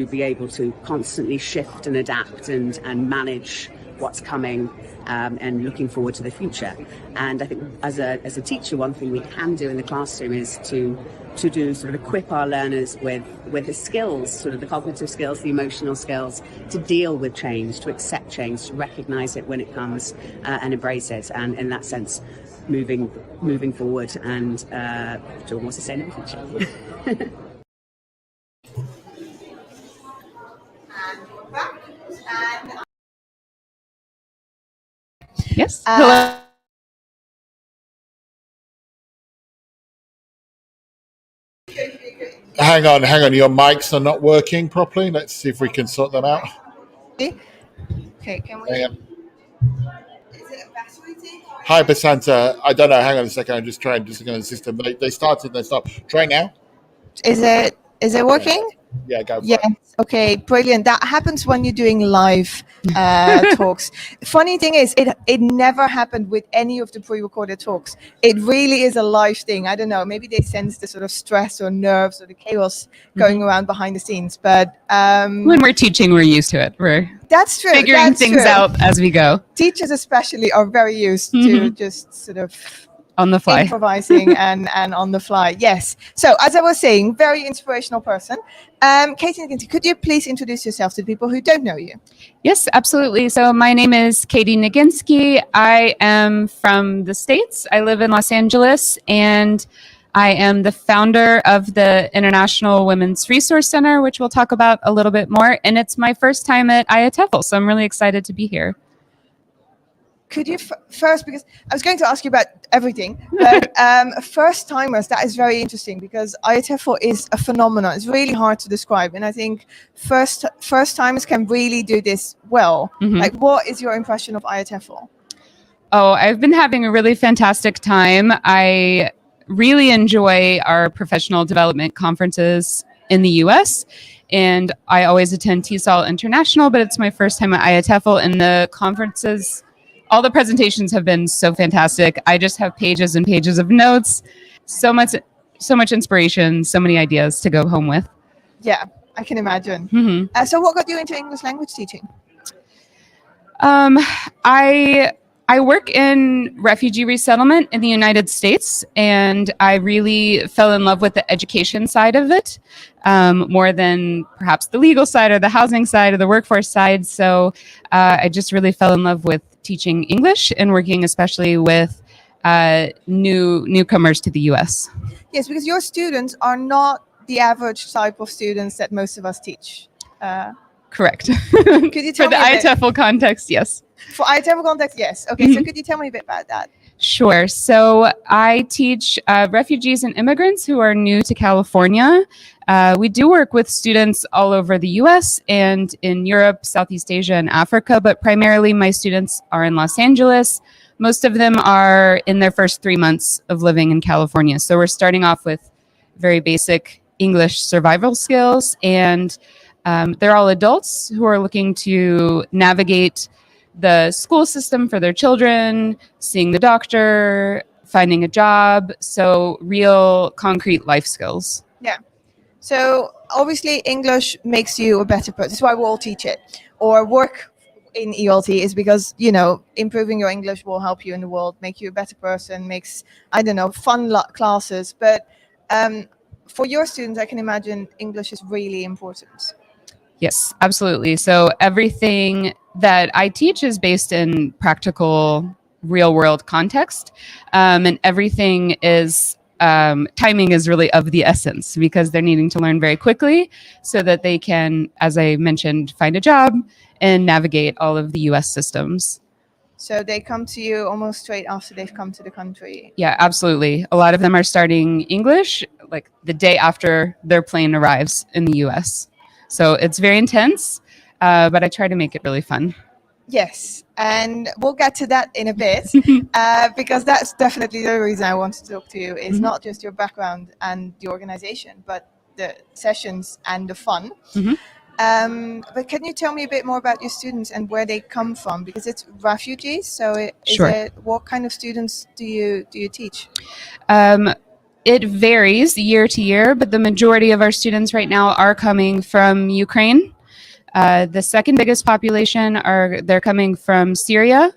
be able to constantly shift and adapt and manage what's coming and looking forward to the future. And I think as a teacher, one thing we can do in the classroom is to do sort of equip our learners with the skills, sort of the cognitive skills, the emotional skills, to deal with change, to accept change, to recognise it when it comes and embrace it. And in that sense, moving forward and to a more sustainable future. Yes. Hello. Hang on. Your mics are not working properly. Let's see if we can sort them out. Okay, can we? Hang on. Hi, Basanta. I don't know. Hang on a second. I'm just trying on the system. They started. They stopped. Try now. Is it working? Yeah, go for Yes. it. Okay, brilliant. That happens when you're doing live talks. Funny thing is, it never happened with any of the pre-recorded talks. It really is a live thing. I don't know. Maybe they sense the sort of stress or nerves or the chaos going around behind the scenes. But when we're teaching, we're used to it. We're that's true. Figuring things out as we go. Teachers especially are very used to just sort of on the fly, improvising and on the fly. Yes. So as I was saying, very inspirational person. Katie Niginski, could you please introduce yourself to people who don't know you? Yes, absolutely. So my name is Katie Niginski. I am from the States. I live in Los Angeles, and I am the founder of the International Women's Resource Center, which we'll talk about a little bit more. And it's my first time at IATEFL, so I'm really excited to be here. Could you first, because I was going to ask you about everything, but first timers, that is very interesting because IATEFL is a phenomenon. It's really hard to describe. And I think first timers can really do this well. Like, what is your impression of IATEFL? Oh, I've been having a really fantastic time. I really enjoy our professional development conferences in the US. And I always attend TESOL International, but it's my first time at IATEFL, and the conferences, all the presentations have been so fantastic. I just have pages and pages of notes, so much inspiration, so many ideas to go home with. Yeah, I can imagine. So what got you into English language teaching? I work in refugee resettlement in the United States, and I really fell in love with the education side of it, more than perhaps the legal side or the housing side or the workforce side. So I just really fell in love with teaching English and working especially with newcomers to the US. Yes, because your students are not the average type of students that most of us teach. Correct. Could you tell For the IATEFL context, yes. For IATEFL context, yes. Okay, so could you tell me a bit about that? Sure. So I teach refugees and immigrants who are new to California. We do work with students all over the US and in Europe, Southeast Asia, and Africa, but primarily my students are in Los Angeles. Most of them are in their first 3 months of living in California. So we're starting off with very basic English survival skills, and they're all adults who are looking to navigate the school system for their children, seeing the doctor, finding a job. So real concrete life skills. Yeah. So obviously English makes you a better person. That's why we all teach it or work in ELT, is because, you know, improving your English will help you in the world, make you a better person, makes, I don't know, fun classes. But for your students, I can imagine English is really important. Yes, absolutely. So everything that I teach is based in practical, real world context. And everything is, timing is really of the essence because they're needing to learn very quickly so that they can, as I mentioned, find a job and navigate all of the US systems. So they come to you almost straight after they've come to the country. Yeah, absolutely. A lot of them are starting English like the day after their plane arrives in the US. So it's very intense, but I try to make it really fun. Yes, and we'll get to that in a bit, because that's definitely the reason I wanted to talk to you, is not just your background and the organization, but the sessions and the fun. But can you tell me a bit more about your students and where they come from? Because it's refugees, so Sure. what kind of students do you teach? It varies year to year, but the majority of our students right now are coming from Ukraine. The second biggest population they're coming from Syria,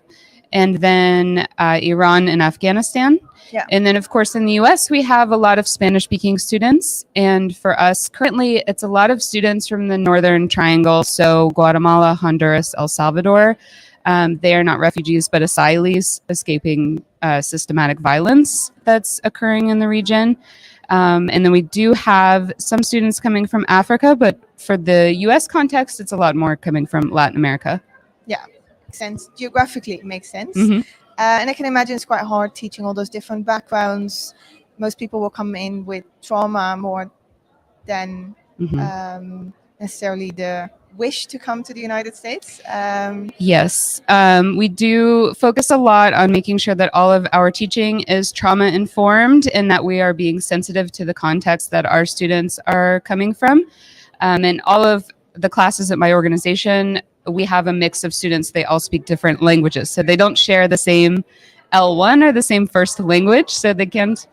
and then Iran and Afghanistan. Yeah. And then, of course, in the US, we have a lot of Spanish-speaking students. And for us, currently, it's a lot of students from the Northern Triangle, so Guatemala, Honduras, El Salvador. They are not refugees, but asylees escaping systematic violence that's occurring in the region. And then we do have some students coming from Africa, but for the US context, it's a lot more coming from Latin America. Yeah, makes sense. Geographically, it makes sense. Mhm. And I can imagine it's quite hard teaching all those different backgrounds. Most people will come in with trauma more than necessarily the wish to come to the United States. Yes, we do focus a lot on making sure that all of our teaching is trauma informed and that we are being sensitive to the context that our students are coming from. And all of the classes at my organization, we have a mix of students. They all speak different languages, so they don't share the same L1 or the same first language, so they can't,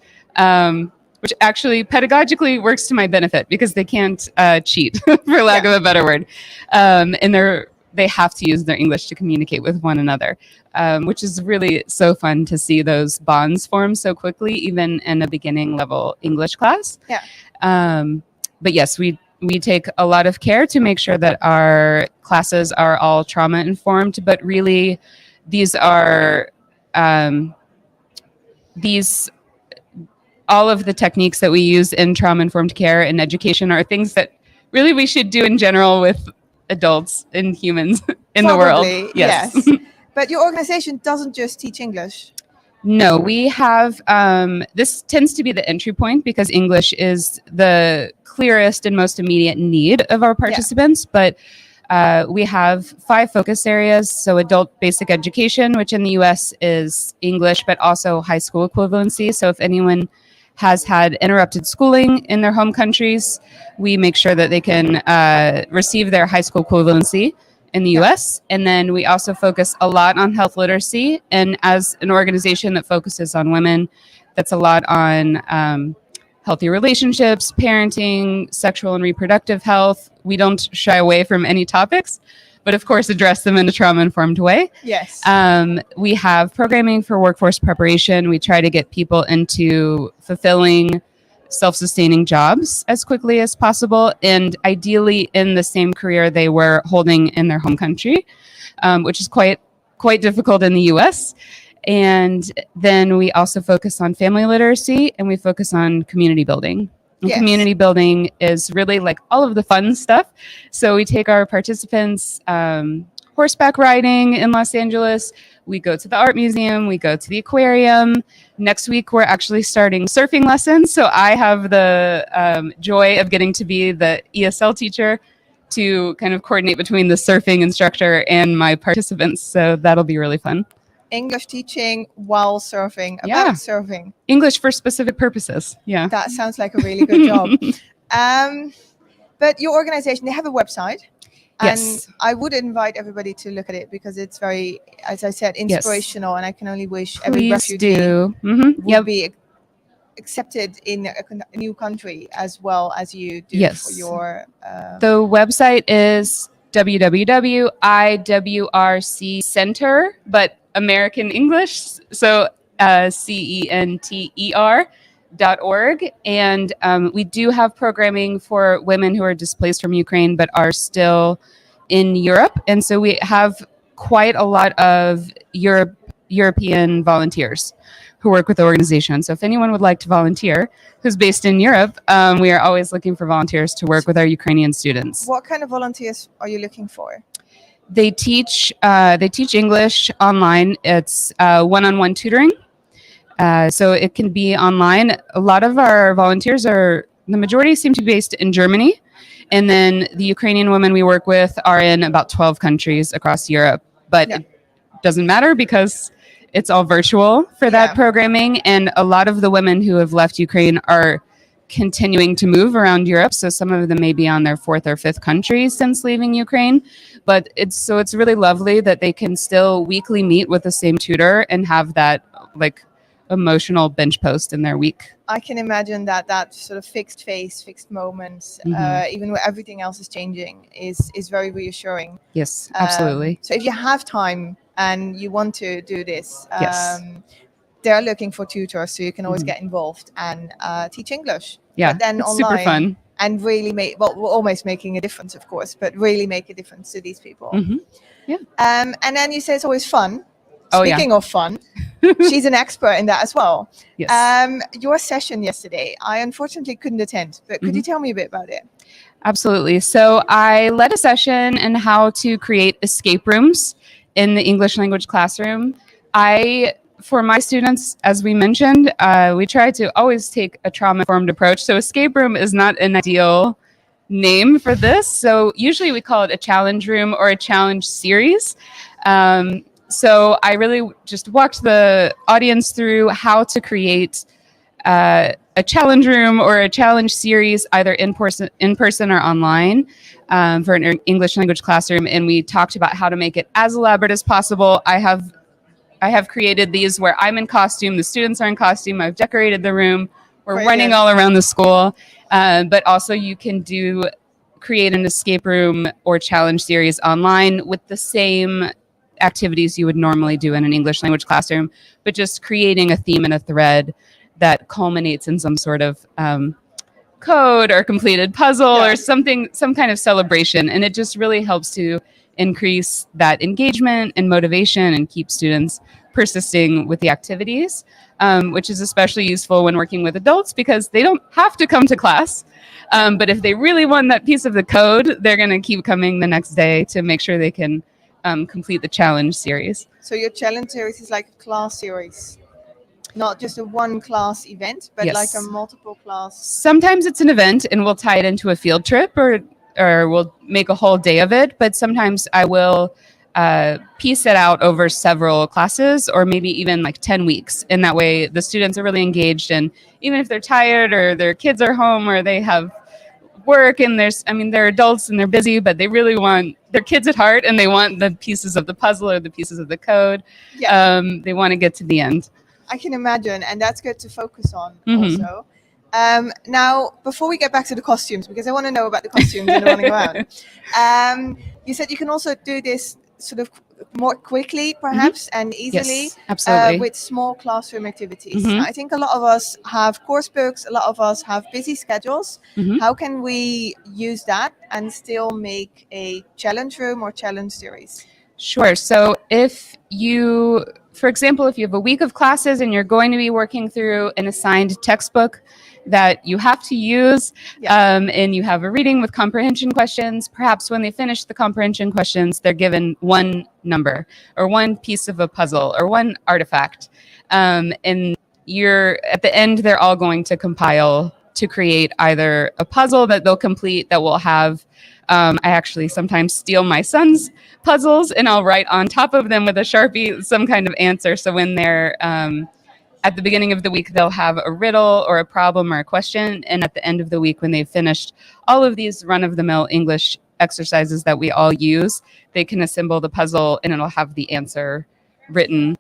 which actually pedagogically works to my benefit because they can't cheat, for lack of a better word. And they have to use their English to communicate with one another, which is really so fun to see those bonds form so quickly, even in a beginning level English class. Yeah. But yes, we take a lot of care to make sure that our classes are all trauma informed, but really these are all of the techniques that we use in trauma-informed care and education are things that really we should do in general with adults and humans in the world. Yes. But your organization doesn't just teach English. No, we have, this tends to be the entry point because English is the clearest and most immediate need of our participants, but we have 5 focus areas. So adult basic education, which in the US is English, but also high school equivalency. So if anyone has had interrupted schooling in their home countries, we make sure that they can receive their high school equivalency in the US. And then we also focus a lot on health literacy. And as an organization that focuses on women, that's a lot on healthy relationships, parenting, sexual and reproductive health. We don't shy away from any topics, but of course address them in a trauma-informed way. Yes. We have programming for workforce preparation. We try to get people into fulfilling self-sustaining jobs as quickly as possible, and ideally in the same career they were holding in their home country, which is quite difficult in the US. And then we also focus on family literacy, and we focus on community building. And community building is really like all of the fun stuff. So we take our participants horseback riding in Los Angeles. We go to the art museum. We go to the aquarium. Next week, we're actually starting surfing lessons. So I have the joy of getting to be the ESL teacher to kind of coordinate between the surfing instructor and my participants. So that'll be really fun. English teaching while surfing, about surfing. English for specific purposes. Yeah. That sounds like a really good job. But your organization, they have a website. And I would invite everybody to look at it because it's very, as I said, inspirational. And I can only wish every refugee would be accepted in a new country as well as you do for your... The website is www.iwrccenter, but American English, so CENTER.org. And we do have programming for women who are displaced from Ukraine but are still in Europe. And so we have quite a lot of European volunteers who work with the organization. So if anyone would like to volunteer who's based in Europe, we are always looking for volunteers to work with our Ukrainian students. What kind of volunteers are you looking for? They teach English online. It's one-on-one tutoring. So it can be online. A lot of our volunteers the majority seem to be based in Germany. And then the Ukrainian women we work with are in about 12 countries across Europe. But it doesn't matter because it's all virtual for that programming. And a lot of the women who have left Ukraine are continuing to move around Europe. So some of them may be on their 4th or 5th country since leaving Ukraine. But it's really lovely that they can still weekly meet with the same tutor and have that like emotional bench post in their week. I can imagine that sort of fixed face, fixed moments, even where everything else is changing, is very reassuring. Yes, absolutely. So if you have time and you want to do this, Yes. they're looking for tutors, so you can always get involved and teach English. Yeah, but then it's online, super fun. and really make, well, we're almost making a difference, of course, but really make a difference to these people. Yeah. And then you say it's always fun. Oh, yeah. Speaking of fun, she's an expert in that as well. Yes. Your session yesterday, I unfortunately couldn't attend, but could you tell me a bit about it? Absolutely. So I led a session in how to create escape rooms in the English language classroom. For my students, as we mentioned, we try to always take a trauma-informed approach. So escape room is not an ideal name for this. So usually we call it a challenge room or a challenge series. So I really just walked the audience through how to create a challenge room or a challenge series, either in person or online, for an English language classroom. And we talked about how to make it as elaborate as possible. I have created these where I'm in costume, the students are in costume, I've decorated the room, we're running all around the school, but also you can create an escape room or challenge series online with the same activities you would normally do in an English language classroom, but just creating a theme and a thread that culminates in some sort of code or completed puzzle or something, some kind of celebration. And it just really helps to increase that engagement and motivation and keep students persisting with the activities, which is especially useful when working with adults because they don't have to come to class. But if they really want that piece of the code, they're going to keep coming the next day to make sure they can complete the challenge series. So your challenge series is like a class series, not just a one class event, but Yes. like a multiple class. Sometimes it's an event and we'll tie it into a field trip or we'll make a whole day of it. But sometimes I will piece it out over several classes or maybe even like 10 weeks. And that way the students are really engaged. And even if they're tired or their kids are home or they have work and they're adults and they're busy, but they really want their kids at heart and they want the pieces of the puzzle or the pieces of the code. Yeah. They want to get to the end. I can imagine, and that's good to focus on also. Now, before we get back to the costumes, because I want to know about the costumes and running around, you said you can also do this sort of more quickly, perhaps, and easily, Yes, absolutely. with small classroom activities. I think a lot of us have course books, a lot of us have busy schedules. How can we use that and still make a challenge room or challenge series? Sure. So if you, for example, if you have a week of classes and you're going to be working through an assigned textbook that you have to use, and you have a reading with comprehension questions, perhaps when they finish the comprehension questions, they're given one number or one piece of a puzzle or one artifact. And at the end, they're all going to compile to create either a puzzle that they'll complete that will have, I actually sometimes steal my son's puzzles and I'll write on top of them with a Sharpie some kind of answer. So when they're at the beginning of the week, they'll have a riddle or a problem or a question. And at the end of the week, when they've finished all of these run-of-the-mill English exercises that we all use, they can assemble the puzzle and it'll have the answer written.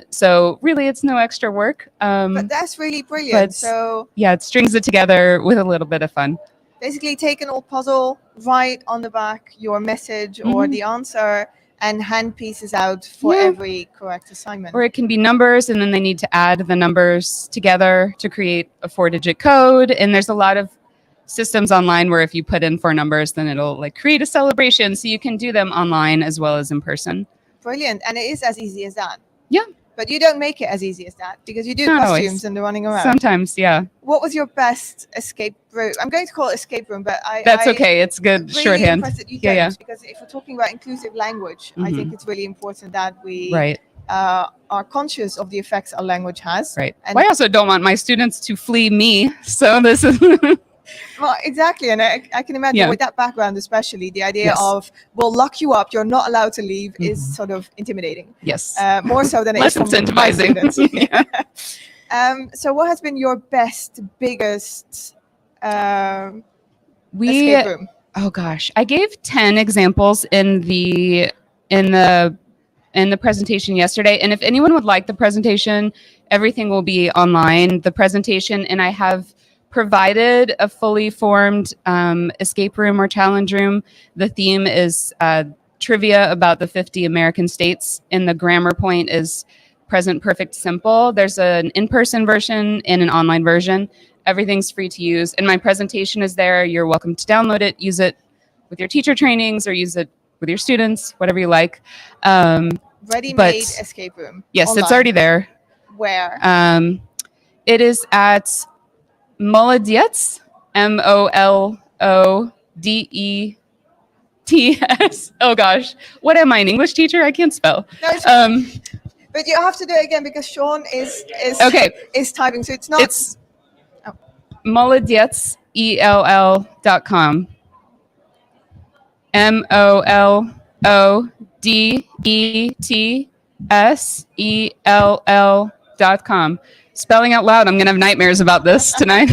So really, it's no extra work. But that's really brilliant. So yeah, it strings it together with a little bit of fun. Basically, take an old puzzle, write on the back your message or the answer, and hand pieces out for every correct assignment. Or it can be numbers, and then they need to add the numbers together to create a 4-digit code. And there's a lot of systems online where if you put in 4 numbers, then it'll like create a celebration. So you can do them online as well as in person. Brilliant. And it is as easy as that. Yeah. But you don't make it as easy as that because you do Not costumes always. and the running around. Sometimes, yeah. What was your best escape route? I'm going to call it escape room, but That's okay. It's good really shorthand. impressed that you Yeah, don't, because if we're talking about inclusive language, I think it's really important that we are conscious of the effects our language has. Right. And Well, I also don't want my students to flee me. So this is well, exactly. And I can imagine with that background, especially the idea of, we'll lock you up, you're not allowed to leave is sort of intimidating. Yes. More so than it Less is from my incentivizing. students. So what has been your biggest We escape room? Oh gosh, I gave 10 examples in the presentation yesterday. And if anyone would like the presentation, everything will be online, the presentation, and I have provided a fully formed escape room or challenge room. The theme is trivia about the 50 American states, and the grammar point is present perfect simple. There's an in-person version and an online version. Everything's free to use, and my presentation is there. You're welcome to download it, use it with your teacher trainings, or use it with your students, whatever you like. Ready-made escape room. Yes, online. it's already there. Where? It is at Molodets, MOLODETS. Oh gosh, what am I, an English teacher? I can't spell. No, but you have to do it again because Sean is typing, so it's not. It's Molodets, ELL.com. MOLODETSELL.com. Spelling out loud, I'm going to have nightmares about this tonight.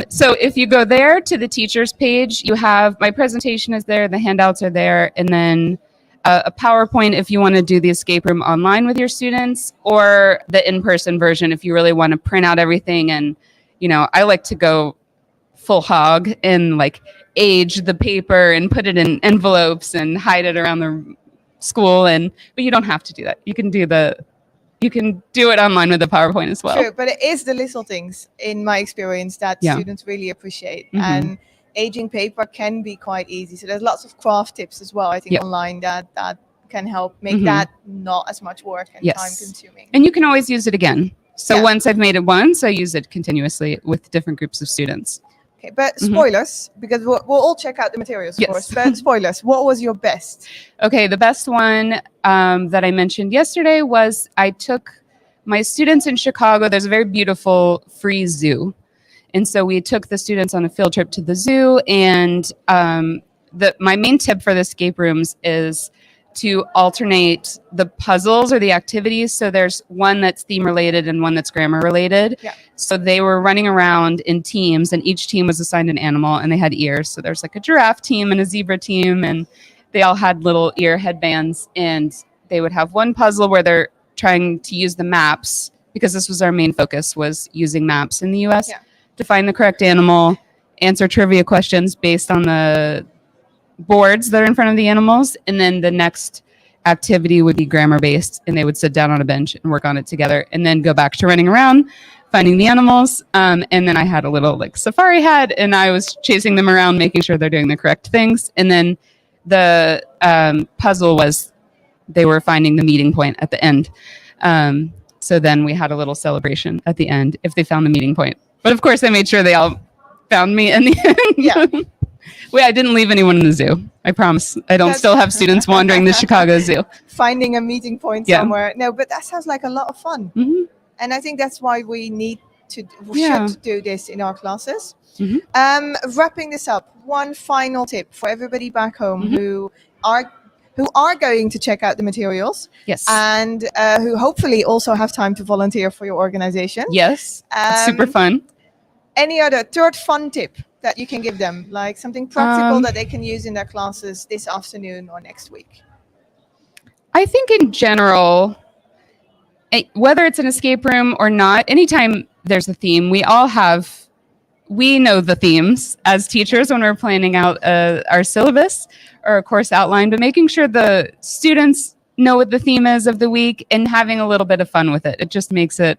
So if you go there to the teachers page, you have my presentation is there, the handouts are there, and then a PowerPoint if you want to do the escape room online with your students, or the in-person version if you really want to print out everything. And, I like to go full hog and like age the paper and put it in envelopes and hide it around the school. But you don't have to do that. You can do it online with the PowerPoint as well. True, but it is the little things, in my experience, that students really appreciate. Mm-hmm. And aging paper can be quite easy. So there's lots of craft tips as well, I think, online that can help make that not as much work and time consuming. And you can always use it again. So once I've made it once, I use it continuously with different groups of students. Okay, but spoilers, because we'll all check out the materials, of course. But spoilers, what was your best? Okay, the best one that I mentioned yesterday was I took my students in Chicago. There's a very beautiful free zoo. And so we took the students on a field trip to the zoo. And my main tip for the escape rooms is to alternate the puzzles or the activities. So there's one that's theme related and one that's grammar related. Yeah. So they were running around in teams, and each team was assigned an animal, and they had ears. So there's like a giraffe team and a zebra team, and they all had little ear headbands. And they would have one puzzle where they're trying to use the maps, because this was our main focus, was using maps in the US to find the correct animal, answer trivia questions based on the boards that are in front of the animals. And then the next activity would be grammar based, and they would sit down on a bench and work on it together, and then go back to running around finding the animals. And then I had a little like safari hat, and I was chasing them around, making sure they're doing the correct things. And then the puzzle was they were finding the meeting point at the end. So then we had a little celebration at the end if they found the meeting point. But of course I made sure they all found me in the end. Yeah. Wait, I didn't leave anyone in the zoo. I promise. I don't still have students wandering the Chicago Zoo. Finding a meeting point somewhere. No, but that sounds like a lot of fun. Mm-hmm. And I think that's why we should do this in our classes. Mm-hmm. Wrapping this up, one final tip for everybody back home who are going to check out the materials. Yes. And who hopefully also have time to volunteer for your organization. Yes. It's super fun. Any other third fun tip that you can give them, like something practical that they can use in their classes this afternoon or next week? I think in general, whether it's an escape room or not, anytime there's a theme, we know the themes as teachers when we're planning out our syllabus or a course outline, but making sure the students know what the theme is of the week and having a little bit of fun with it. It just makes it,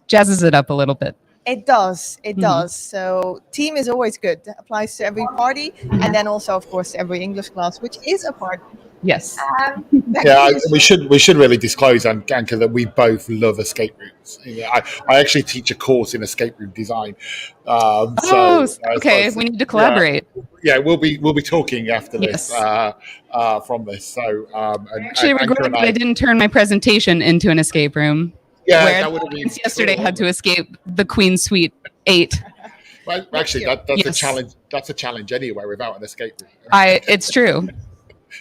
jazzes it up a little bit. It does. It does. So team is always good. It applies to every party, and then also, of course, to every English class, which is a party. Yes. We should really disclose, Anka, that we both love escape rooms. I actually teach a course in escape room design. Okay. We need to collaborate. Yeah, we'll be talking after this from this. So I actually regret that I didn't turn my presentation into an escape room. Yeah, where that would have been yesterday had to escape the Queen Suite 8. Well, actually, that's a challenge. That's a challenge anyway without an escape room. It's true.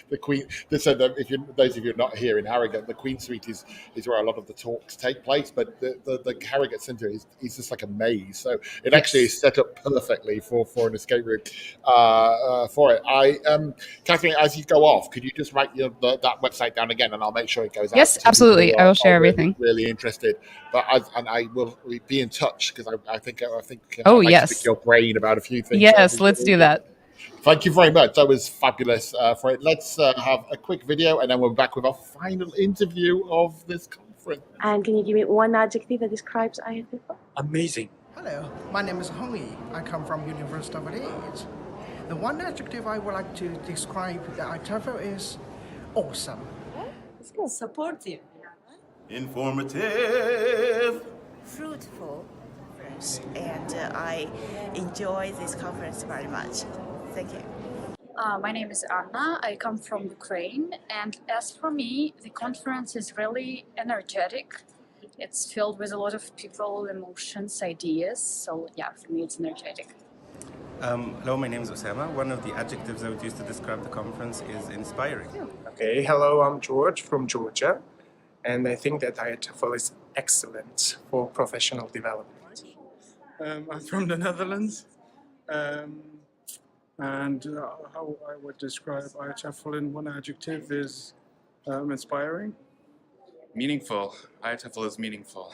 the Queen. So if you those of you not here in Harrogate, the Queen Suite is where a lot of the talks take place. But the Harrogate Centre is just like a maze. So it actually is set up perfectly for an escape room for it. Catherine, as you go off, could you just write that website down again, and I'll make sure it goes out. Yes, to absolutely. people who I will share everything. Really interested, but I will be in touch because I think Oh, I'd like yes. to pick your brain about a few things. Yes, let's do that. Thank you very much. That was fabulous for it. Let's have a quick video, and then we're back with our final interview of this conference. And can you give me one adjective that describes IATEFL? Amazing. Hello, my name is Hong Yi. I come from University of Leeds. The one adjective I would like to describe the IATEFL is awesome. Let's go. Supportive. Informative. Fruitful conference, and I enjoy this conference very much. Thank you. My name is Anna. I come from Ukraine, and as for me, the conference is really energetic. It's filled with a lot of people, emotions, ideas. So yeah, for me, it's energetic. Hello, my name is Osama. One of the adjectives I would use to describe the conference is inspiring. Okay, hello, I'm George from Georgia, and I think that IATEFL is excellent for professional development. I'm from the Netherlands, and how I would describe IATEFL in one adjective is inspiring. Meaningful. IATEFL is meaningful.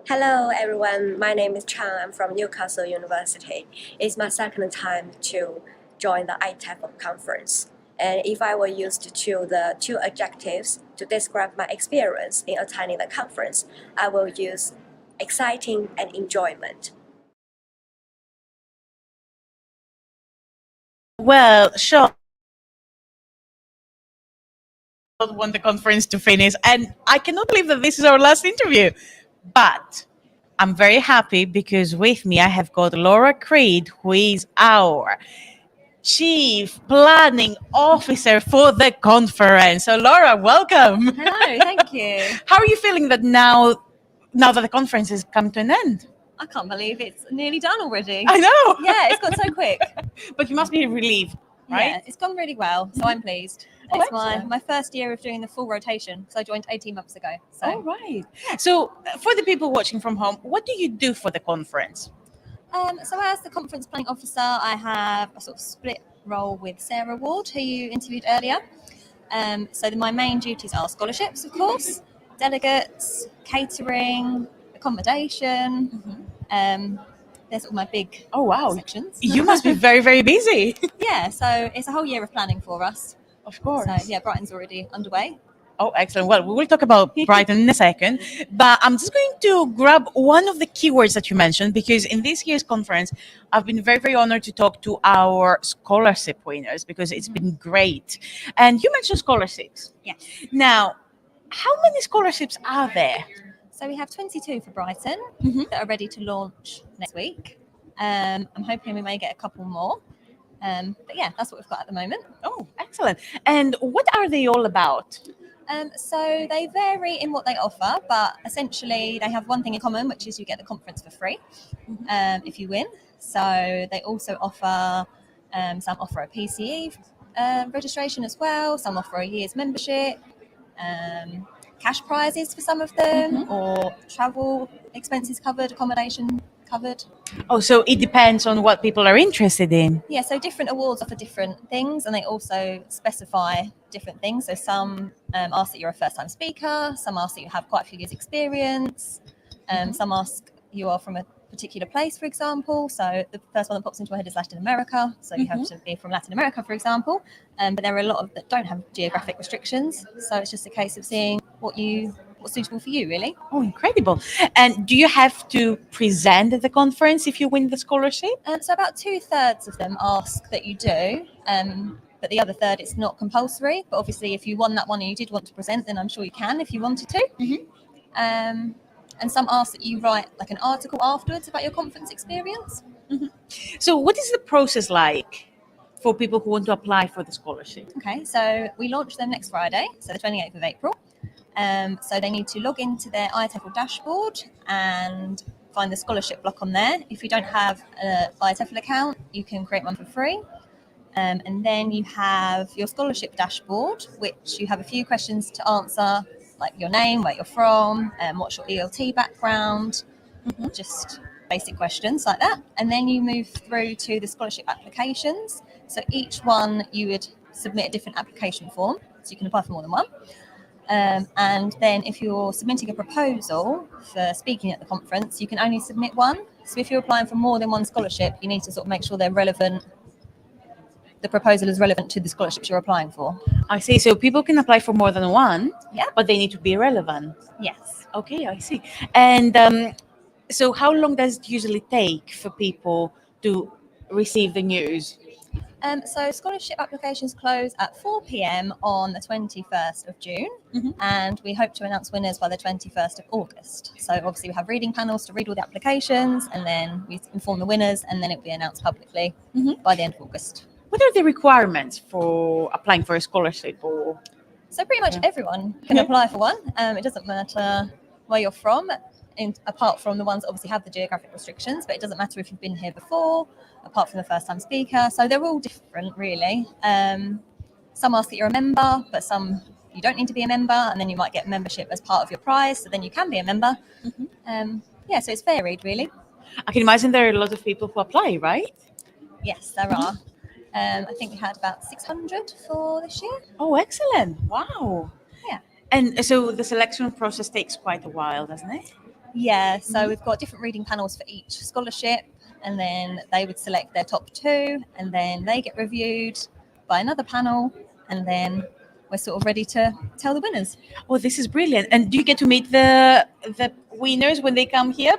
Hello everyone, my name is Chan. I'm from Newcastle University. It's my second time to join the IATEFL conference. And if I were used to choose the two adjectives to describe my experience in attending the conference, I will use exciting and enjoyment. Well, Sean, I don't want the conference to finish, and I cannot believe that this is our last interview. But I'm very happy because with me I have got Laura Creed, who is our Chief Planning Officer for the conference. So Laura, welcome. Hello, thank you. How are you feeling that now that the conference has come to an end? I can't believe it's nearly done already. I know. Yeah, it's gone so quick. But you must be relieved, right? Yeah, it's gone really well, so I'm pleased. Oh, It's excellent. my first year of doing the full rotation, so I joined 18 months ago. So. All right. So for the people watching from home, what do you do for the conference? So as the conference planning officer, I have a sort of split role with Sarah Ward, who you interviewed earlier. So my main duties are scholarships, of course, delegates, catering, accommodation. There's all my big sections. You must be very, very busy. Yeah, so it's a whole year of planning for us. Of course. So yeah, Brighton's already underway. Oh, excellent. Well, we will talk about Brighton in a second, but I'm just going to grab one of the keywords that you mentioned, because in this year's conference, I've been very, very honored to talk to our scholarship winners because it's been great. And you mentioned scholarships. Yeah. Now, how many scholarships are there? So we have 22 for Brighton that are ready to launch next week. I'm hoping we may get a couple more. But yeah, that's what we've got at the moment. Oh, excellent. And what are they all about? So they vary in what they offer, but essentially they have one thing in common, which is you get the conference for free if you win. So they also offer, some offer a PCE registration as well, some offer a year's membership, cash prizes for some of them, or travel expenses covered, accommodation covered. Oh, so it depends on what people are interested in. Yeah, so different awards offer different things, and they also specify different things. So some ask that you're a first-time speaker, some ask that you have quite a few years' experience, some ask you are from a particular place, for example. So the first one that pops into my head is Latin America. So you have to be from Latin America, for example. But there are a lot of that don't have geographic restrictions. So it's just a case of seeing what's suitable for you, really. Oh, incredible. And do you have to present at the conference if you win the scholarship? So about 2/3 of them ask that you do. But the other third, it's not compulsory. But obviously, if you won that one and you did want to present, then I'm sure you can if you wanted to. And some ask that you write like an article afterwards about your conference experience. So what is the process like for people who want to apply for the scholarship? Okay, so we launch them next Friday, so the 28th of April. So they need to log into their IATEFL dashboard and find the scholarship block on there. If you don't have an IATEFL account, you can create one for free. And then you have your scholarship dashboard, which you have a few questions to answer, like your name, where you're from, what's your ELT background, just basic questions like that. And then you move through to the scholarship applications. So each one you would submit a different application form, so you can apply for more than one. And then if you're submitting a proposal for speaking at the conference, you can only submit one. So if you're applying for more than one scholarship, you need to sort of make sure they're relevant. The proposal is relevant to the scholarships you're applying for. I see. So people can apply for more than one, Yeah. but they need to be relevant. Yes. Okay, I see. And so how long does it usually take for people to receive the news? So scholarship applications close at 4 p.m. on the 21st of June, and we hope to announce winners by the 21st of August. So obviously we have reading panels to read all the applications, and then we inform the winners, and then it will be announced publicly by the end of August. What are the requirements for applying for a scholarship? Or So pretty much everyone can apply for one. It doesn't matter where you're from, apart from the ones that obviously have the geographic restrictions, but it doesn't matter if you've been here before, apart from the first-time speaker. So they're all different, really. Some ask that you're a member, but some you don't need to be a member, and then you might get membership as part of your prize, so then you can be a member. So it's varied, really. I can imagine there are a lot of people who apply, right? Yes, there are. I think we had about 600 for this year. Oh, excellent. Wow. Yeah. And so the selection process takes quite a while, doesn't it? Yeah, so we've got different reading panels for each scholarship, and then they would select their top two, and then they get reviewed by another panel, and then we're sort of ready to tell the winners. Oh, this is brilliant. And do you get to meet the winners when they come here?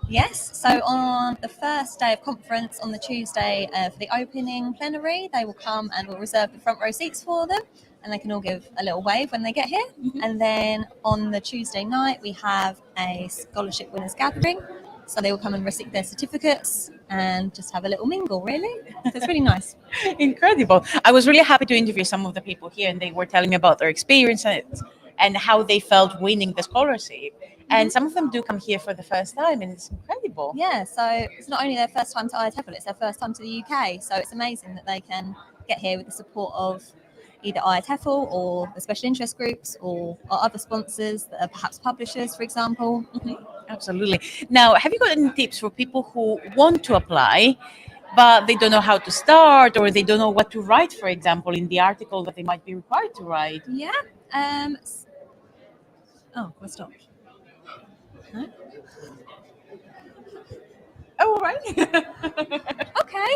Yes, so on the first day of conference, on the Tuesday for the opening plenary, they will come and we'll reserve the front row seats for them, and they can all give a little wave when they get here. And then on the Tuesday night, we have a scholarship winners gathering, so they will come and receive their certificates and just have a little mingle, really. So it's really nice. Incredible. I was really happy to interview some of the people here, and they were telling me about their experiences and how they felt winning the scholarship. And some of them do come here for the first time, and it's incredible. Yeah, so it's not only their first time to IATEFL, it's their first time to the UK. So it's amazing that they can get here with the support of either IATEFL or the special interest groups or our other sponsors that are perhaps publishers, for example. Absolutely. Now, have you got any tips for people who want to apply, but they don't know how to start, or they don't know what to write, for example, in the article that they might be required to write? Yeah. We're stopped. No? Oh, all right. Okay.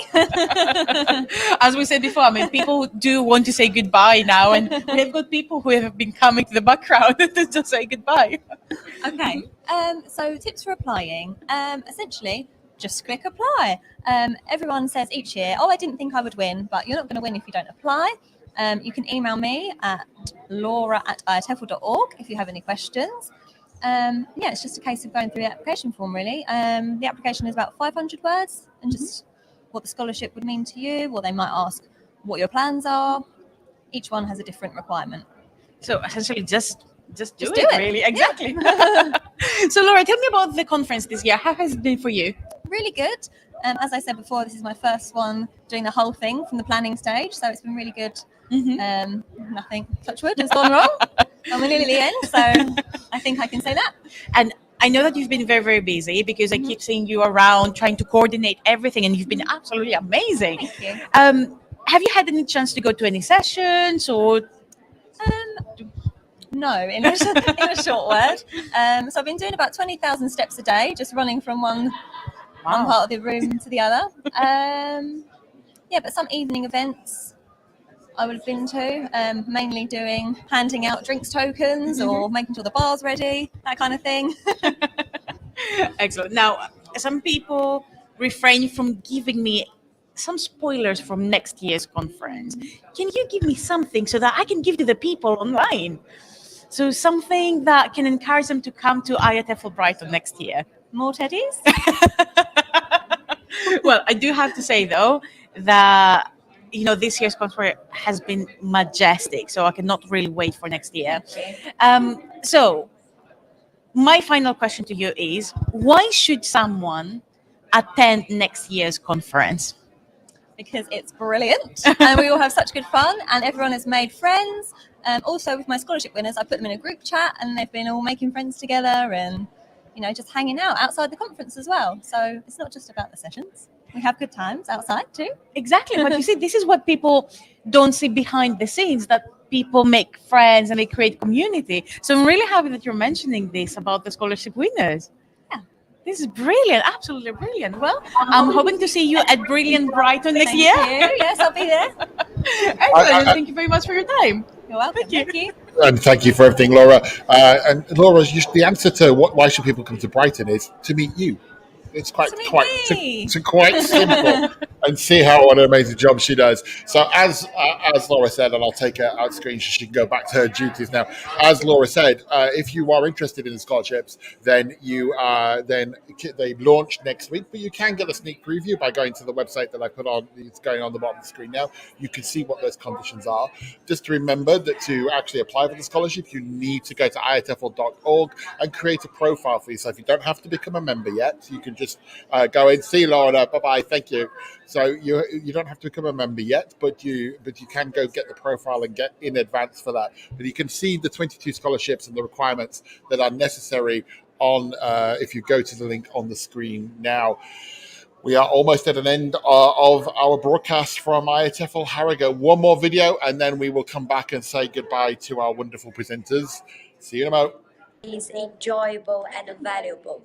As we said before, I mean, people do want to say goodbye now, and we have got people who have been coming to the background to just say goodbye. Okay. So tips for applying. Essentially, just click apply. Everyone says each year, I didn't think I would win, but you're not going to win if you don't apply. You can email me at laura@iatefl.org if you have any questions. It's just a case of going through the application form, really. The application is about 500 words, and just what the scholarship would mean to you, or they might ask what your plans are. Each one has a different requirement. So essentially, just do do it, it. really. Exactly. So, Laura, tell me about the conference this year. How has it been for you? Really good. As I said before, this is my first one doing the whole thing from the planning stage, so it's been really good. Nothing, touch wood, has gone wrong. And we're nearly at the end, so I think I can say that. And I know that you've been very, very busy, because I keep seeing you around trying to coordinate everything, and you've been absolutely amazing. Thank you. Have you had any chance to go to any sessions, or? No, in a short word. So I've been doing about 20,000 steps a day, just running from one part of the room to the other. But some evening events I would have been to, mainly handing out drinks tokens or making sure the bar's ready, that kind of thing. Excellent. Now, some people refrain from giving me some spoilers from next year's conference. Can you give me something so that I can give to the people online? So something that can encourage them to come to IATEFL Brighton next year. More teddies? Well, I do have to say, though, that this year's conference has been majestic, so I cannot really wait for next year. So my final question to you is, why should someone attend next year's conference? because it's brilliant and we all have such good fun and everyone has made friends. Also with my scholarship winners, I put them in a group chat and they've been all making friends together and, you know, just hanging out outside the conference as well. So it's not just about the sessions. We have good times outside too. Exactly. But you see, this is what people don't see behind the scenes, that people make friends and they create community. So I'm really happy that you're mentioning this about the scholarship winners. Yeah. This is brilliant. Absolutely brilliant. Well, I'm hoping to see you at Brilliant Brighton next year. Thank you. Yes, I'll be there. Excellent. Thank you very much for your time. You're welcome. Thank you. And thank you for everything, Laura. And Laura, the answer to why should people come to Brighton is to meet you. It's quite simple, and see what an amazing job she does. So as Laura said, and I'll take her out screen so she can go back to her duties now. As Laura said, if you are interested in the scholarships, then they launch next week. But you can get a sneak preview by going to the website that I put on. It's going on the bottom of the screen now. You can see what those conditions are. Just to remember that to actually apply for the scholarship, you need to go to IATEFL.org and create a profile for yourself. You don't have to become a member yet. You can just go in, see Laura, bye-bye, thank you. So you don't have to become a member yet, but you can go get the profile and get in advance for that. But you can see the 22 scholarships and the requirements that are necessary on if you go to the link on the screen now. We are almost at an end of our broadcast from IATEFL Harrogate. One more video, and then we will come back and say goodbye to our wonderful presenters. See you in a moment. It's enjoyable and valuable.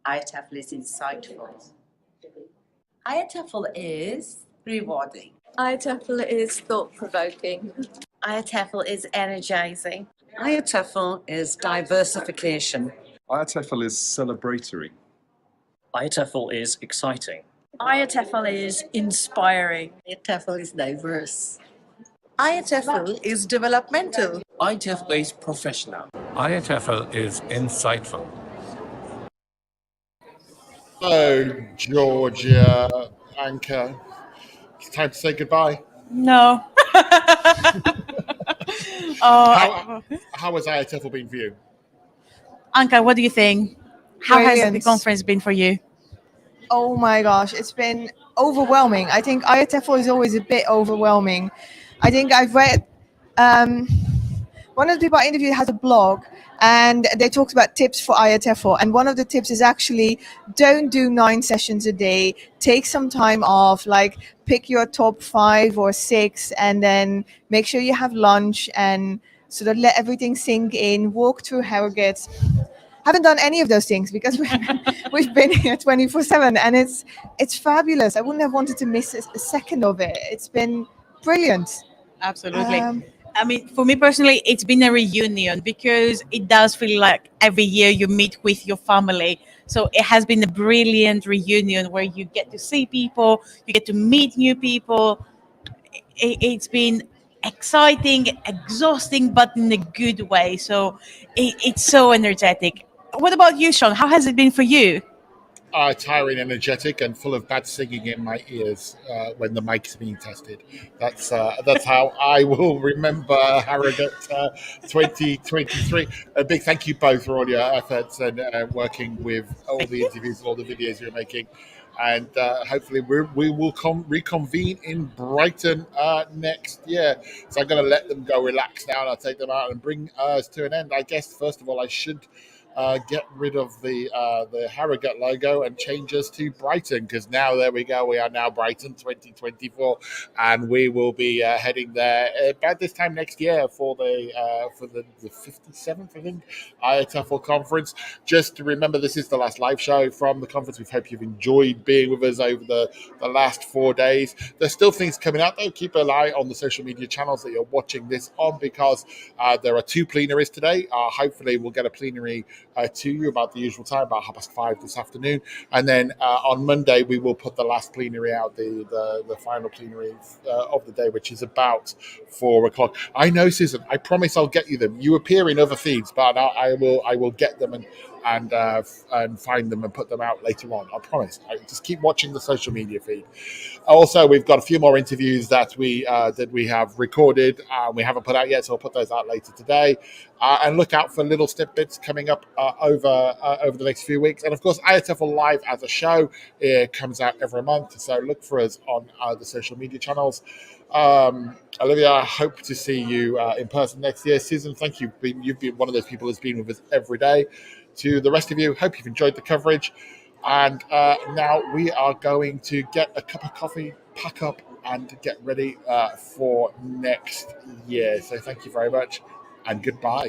IATEFL is insightful. IATEFL is rewarding. IATEFL is thought-provoking. IATEFL is energizing. IATEFL is diversification. IATEFL is celebratory. IATEFL is exciting. IATEFL is inspiring. IATEFL is diverse. IATEFL is developmental. IATEFL is professional. IATEFL is insightful. Hello, Georgia, Anchor. It's time to say goodbye. No. How has IATEFL been for you? Anka, what do you think? How has the Brilliant. conference been for you? Oh my gosh, it's been overwhelming. I think IATEFL is always a bit overwhelming. I think I've read, one of the people I interviewed has a blog and they talked about tips for IATEFL. And one of the tips is actually don't do 9 sessions a day. Take some time off, like pick your top 5 or 6 and then make sure you have lunch and sort of let everything sink in, walk through Harrogate. Haven't done any of those things because we've been here 24/7 and it's fabulous. I wouldn't have wanted to miss a second of it. It's been brilliant. Absolutely. I mean, for me personally, it's been a reunion because it does feel like every year you meet with your family. So it has been a brilliant reunion where you get to see people, you get to meet new people. It's been exciting, exhausting, but in a good way. So it's so energetic. What about you, Sean? How has it been for you? Tiring, energetic, and full of bad singing in my ears when the mic's being tested. That's how I will remember Harrogate 2023. A big thank you both for all your efforts and working with all the interviews and all the videos you're making. And hopefully we will reconvene in Brighton next year. So I'm going to let them go relax now, and I'll take them out and bring us to an end. I guess, first of all, I should get rid of the Harrogate logo and change us to Brighton, because now there we go. We are now Brighton 2024, and we will be heading there about this time next year for the 57th, I think, IATEFL conference. Just to remember, this is the last live show from the conference. We hope you've enjoyed being with us over the last 4 days. There's still things coming out though. Keep an eye on the social media channels that you're watching this on, because there are 2 plenaries today. Hopefully we'll get a plenary to you about the usual time, about 5:30 this afternoon, and then on Monday we will put the last plenary out, the final plenary of the day, which is about 4 o'clock. I know, Susan, I promise I'll get you them. You appear in other feeds, but I will get them, and and find them and put them out later on. I promise. Just keep watching the social media feed. Also, we've got a few more interviews that we have recorded. We haven't put out yet, so we'll put those out later today. And look out for little snippets coming up over the next few weeks. And of course, IATEFL Live as a show comes out every month. So look for us on the social media channels. Olivia, I hope to see you in person next year. Susan, thank you. You've been one of those people who's been with us every day. To the rest of you, hope you've enjoyed the coverage. And now we are going to get a cup of coffee, pack up, and get ready for next year. So thank you very much, and goodbye.